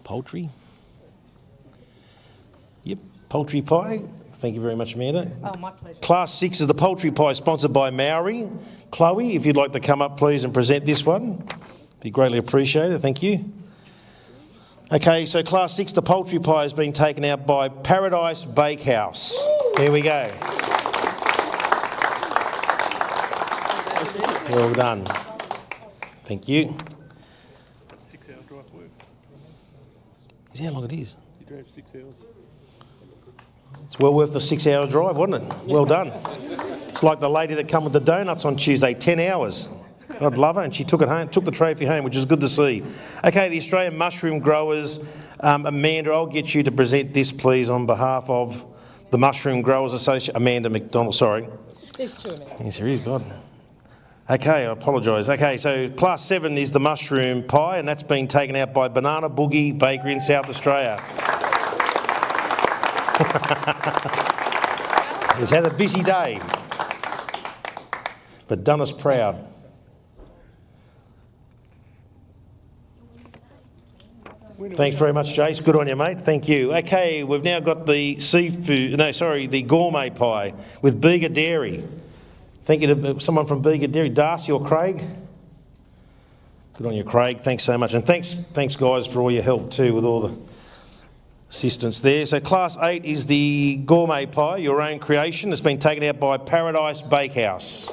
Poultry? Yep, poultry pie. Thank you very much, Amanda. Oh, my pleasure. Class 6 is the poultry pie sponsored by Maori. Chloe, if you'd like to come up, please, and present this one. Be greatly appreciated. Thank you. Okay, so class 6, the poultry pie has been taken out by Paradise Bakehouse. There we go. Well done. Thank you. 6 hour drive to work. Is that how long it is? You drove 6 hours. It's well worth the 6 hour drive, wasn't it? Well done. It's like the lady that come with the donuts on Tuesday, 10 hours. I'd love her, and she took it home, took the trophy home, which is good to see. Okay, the Australian Mushroom Growers, Amanda, I'll get you to present this, please, on behalf of the Mushroom Growers Association. Amanda McDonald, sorry. There's 2 minutes. Yes, there is, God. Okay, I apologise. Okay, so class 7 is the mushroom pie, and that's been taken out by Banana Boogie Bakery in South Australia. He's had a busy day, but done us proud. Thanks very much, Jace. Good on you, mate. Thank you. Okay, we've now got the the gourmet pie with Bega Dairy. Thank you to someone from Bega Dairy, Darcy or Craig. Good on you, Craig. Thanks so much. And thanks guys, for all your help too with all the assistance there. So class 8 is the gourmet pie, your own creation. It's been taken out by Paradise Bakehouse.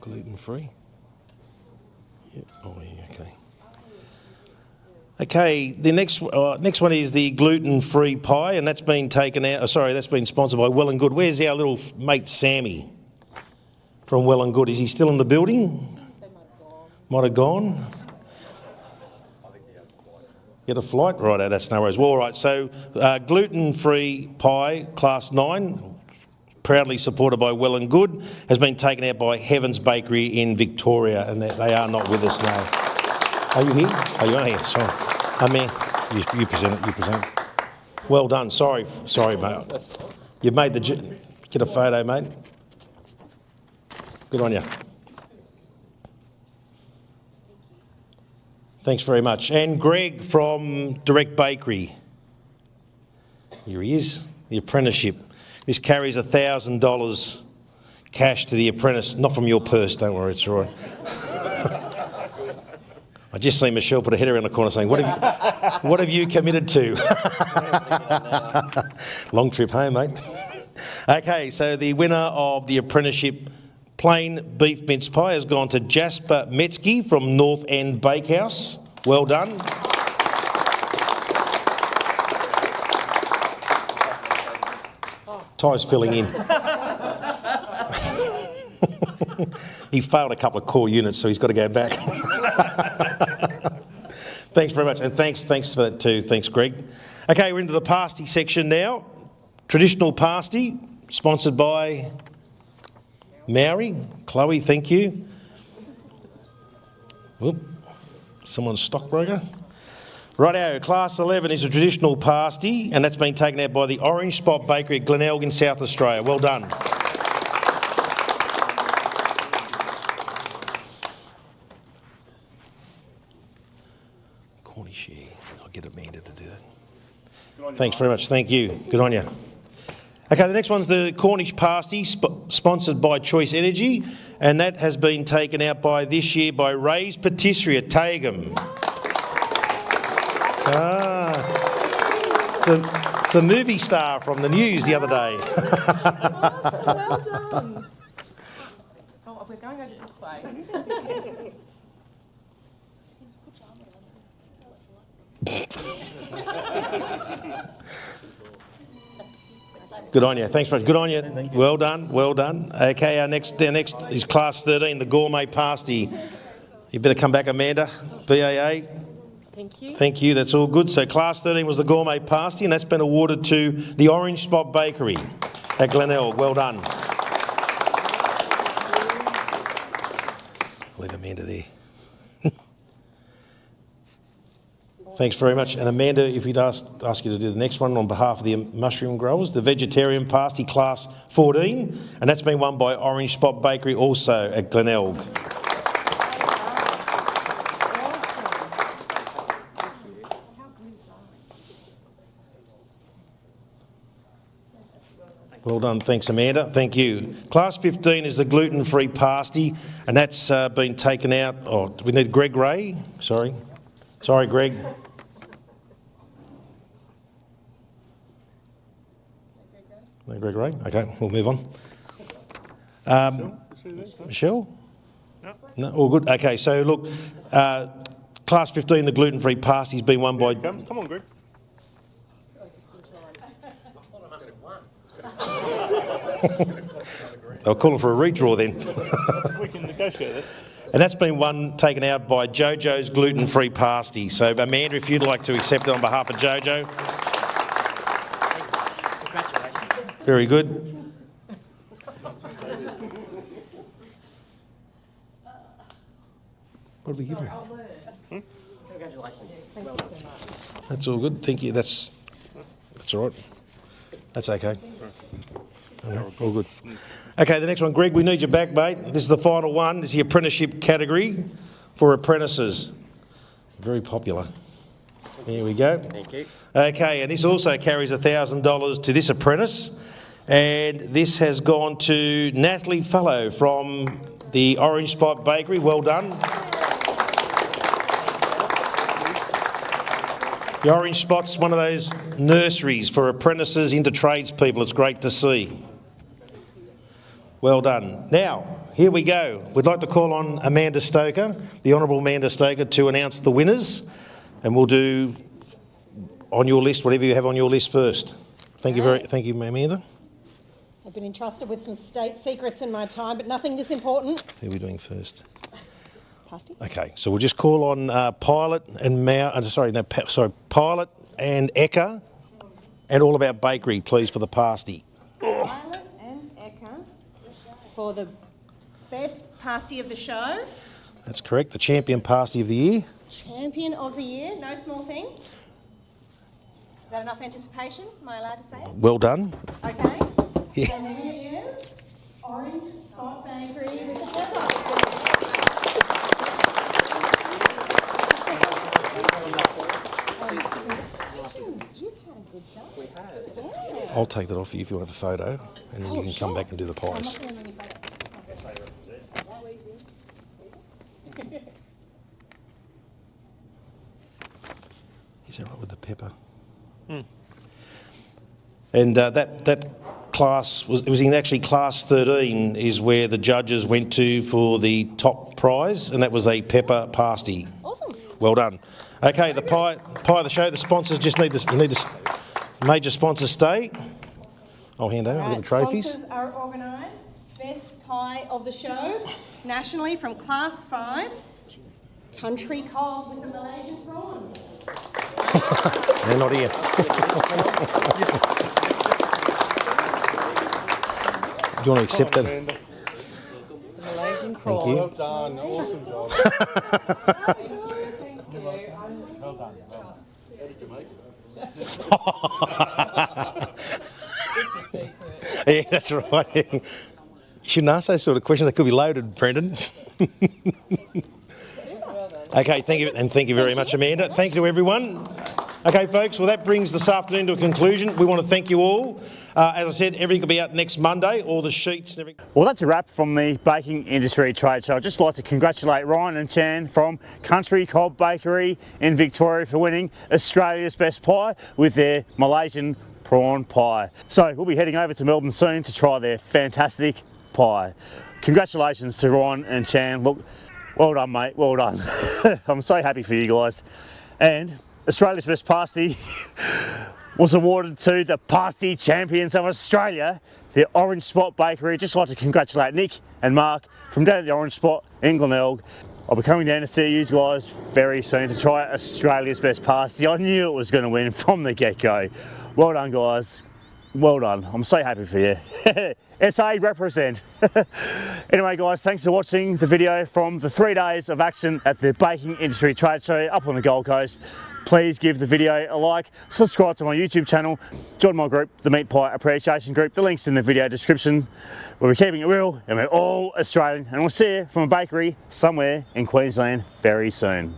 Gluten free? Yep. Oh, yeah, okay. Okay, the next one is the gluten-free pie, and that's been taken out. That's been sponsored by Well and Good. Where's our little mate Sammy from Well and Good? Is he still in the building? Might have gone. Get a flight? Right, that's no worries. Well, all right, so gluten-free pie, class 9, proudly supported by Well and Good, has been taken out by Heaven's Bakery in Victoria, and they are not with us now. Are you here? Oh, you are here, sorry. Man, you present it, Well done, sorry, mate. You've made get a photo, mate. Good on you. Thanks very much. And Greg from Direct Bakery. Here he is, the apprenticeship. This carries $1,000 cash to the apprentice, not from your purse, don't worry, it's all right. I just seen Michelle put her head around the corner saying, what have you committed to? Long trip home, mate. Okay, so the winner of the apprenticeship plain beef mince pie has gone to Jasper Metzke from North End Bakehouse. Well done. Ty's filling in. He failed a couple of core units, so he's got to go back. Thanks very much, and thanks for that too. Thanks, Greg. Okay, we're into the pasty section now. Traditional pasty, sponsored by Maori. Chloe, thank you. Whoop, someone's stockbroker. Righto, Class 11 is a traditional pasty, and that's been taken out by the Orange Spot Bakery at Glenelg in South Australia. Well done. Cornish, yeah. I'll get Amanda to do that. Thanks very much. Thank you. Good on you. Okay, the next one's the Cornish pasty, sponsored by Choice Energy, and that has been taken out by this year by Ray's Patisserie at Taegum. The movie star from the news the other day. Awesome, well done. Oh, we're going over this way. Good on you. Thanks very much. Good on you. Well done. Well done. Okay, our next is Class 13, the Gourmet Pasty. You better come back, Amanda. BAA. Thank you. Thank you. That's all good. So Class 13 was the Gourmet Pasty, and that's been awarded to the Orange Spot Bakery at Glenelg. Well done. I'll leave Amanda there. Thanks very much. And Amanda, if we'd ask you to do the next one on behalf of the mushroom growers, the Vegetarian Pasty Class 14, and that's been won by Orange Spot Bakery also at Glenelg. Well done. Thanks, Amanda. Thank you. Class 15 is the gluten-free pasty, and that's been taken out. Oh, we need Greg Ray. Sorry, Greg. No, Greg Ray. Okay, we'll move on. Michelle? No, all good. Okay, so look, Class 15, the gluten-free pasty's been won by. Come on, Greg. They'll call it for a redraw then. We can negotiate it. And that's been taken out by Jojo's gluten-free pasty. So Amanda, if you'd like to accept it on behalf of Jojo. Very good. What did we give him? Congratulations. Thank you so much. That's all good. Thank you. That's all right. That's okay. All good. Okay, the next one, Greg, we need you back, mate. This is the final one. This is the apprenticeship category for apprentices. Very popular. Here we go. Thank you. Okay, and this also carries $1,000 to this apprentice. And this has gone to Natalie Fellow from the Orange Spot Bakery. Well done. The Orange Spot's one of those nurseries for apprentices into tradespeople. It's great to see. Well done. Now, here we go. We'd like to call on Amanda Stoker, the Honourable Amanda Stoker, to announce the winners. And we'll do on your list whatever you have on your list first. Thank you, Amanda. I've been entrusted with some state secrets in my time, but nothing this important. Who are we doing first? Pasty. Okay, so we'll just call on Pilot and Pilot and Eka, and All About Bakery, please, for the pasty. Pilot and Eka for the best pasty of the show. That's correct. The champion pasty of the year. Champion of the year, no small thing. Is that enough anticipation? Am I allowed to say it? Well done. Okay. Yeah. So here is Orange Spot Bakery with the pepper. I'll take that off you if you want to have a photo, and then you can come back and do the pies. pepper. And that class was in actually class 13 is where the judges went to for the top prize, and that was a pepper pasty. Awesome. Well done. Okay, the pie of the show. The sponsors just need this. You need this. Major sponsors stay. I'll hand over. I'll get the trophies. Sponsors are organised. Best pie of the show, nationally from Class 5, Country Cob with the Malaysian prawn. They're not here. Do you want to accept that? Malaysian Thank you. Well done. Awesome job. Well done. How did you make it? Yeah, that's right. You shouldn't ask those sort of questions. They could be loaded, Brendan. Okay, thank you, and thank you very much, Amanda. Thank you to everyone. Okay, folks, well, that brings this afternoon to a conclusion. We want to thank you all. As I said, everything will be out next Monday, all the sheets and everything. Well, that's a wrap from the Baking Industry Trade Show. I'd just like to congratulate Ryan and Chan from Country Cob Bakery in Victoria for winning Australia's Best Pie with their Malaysian prawn pie. So we'll be heading over to Melbourne soon to try their fantastic pie. Congratulations to Ryan and Chan. Look, well done, mate, well done. I'm so happy for you guys. And Australia's Best Pasty was awarded to the Pastie Champions of Australia, the Orange Spot Bakery. Just like to congratulate Nick and Mark from down at the Orange Spot in Glenelg. I'll be coming down to see you guys very soon to try Australia's Best Pasty. I knew it was going to win from the get-go. Well done, guys. Well done. I'm so happy for you. SA represent. Anyway, guys, thanks for watching the video from the 3 days of action at the Baking Industry Trade Show up on the Gold Coast. Please give the video a like, subscribe to my YouTube channel, join my group, the Meat Pie Appreciation Group. The link's in the video description. We're keeping it real and we're all Australian, and we'll see you from a bakery somewhere in Queensland very soon.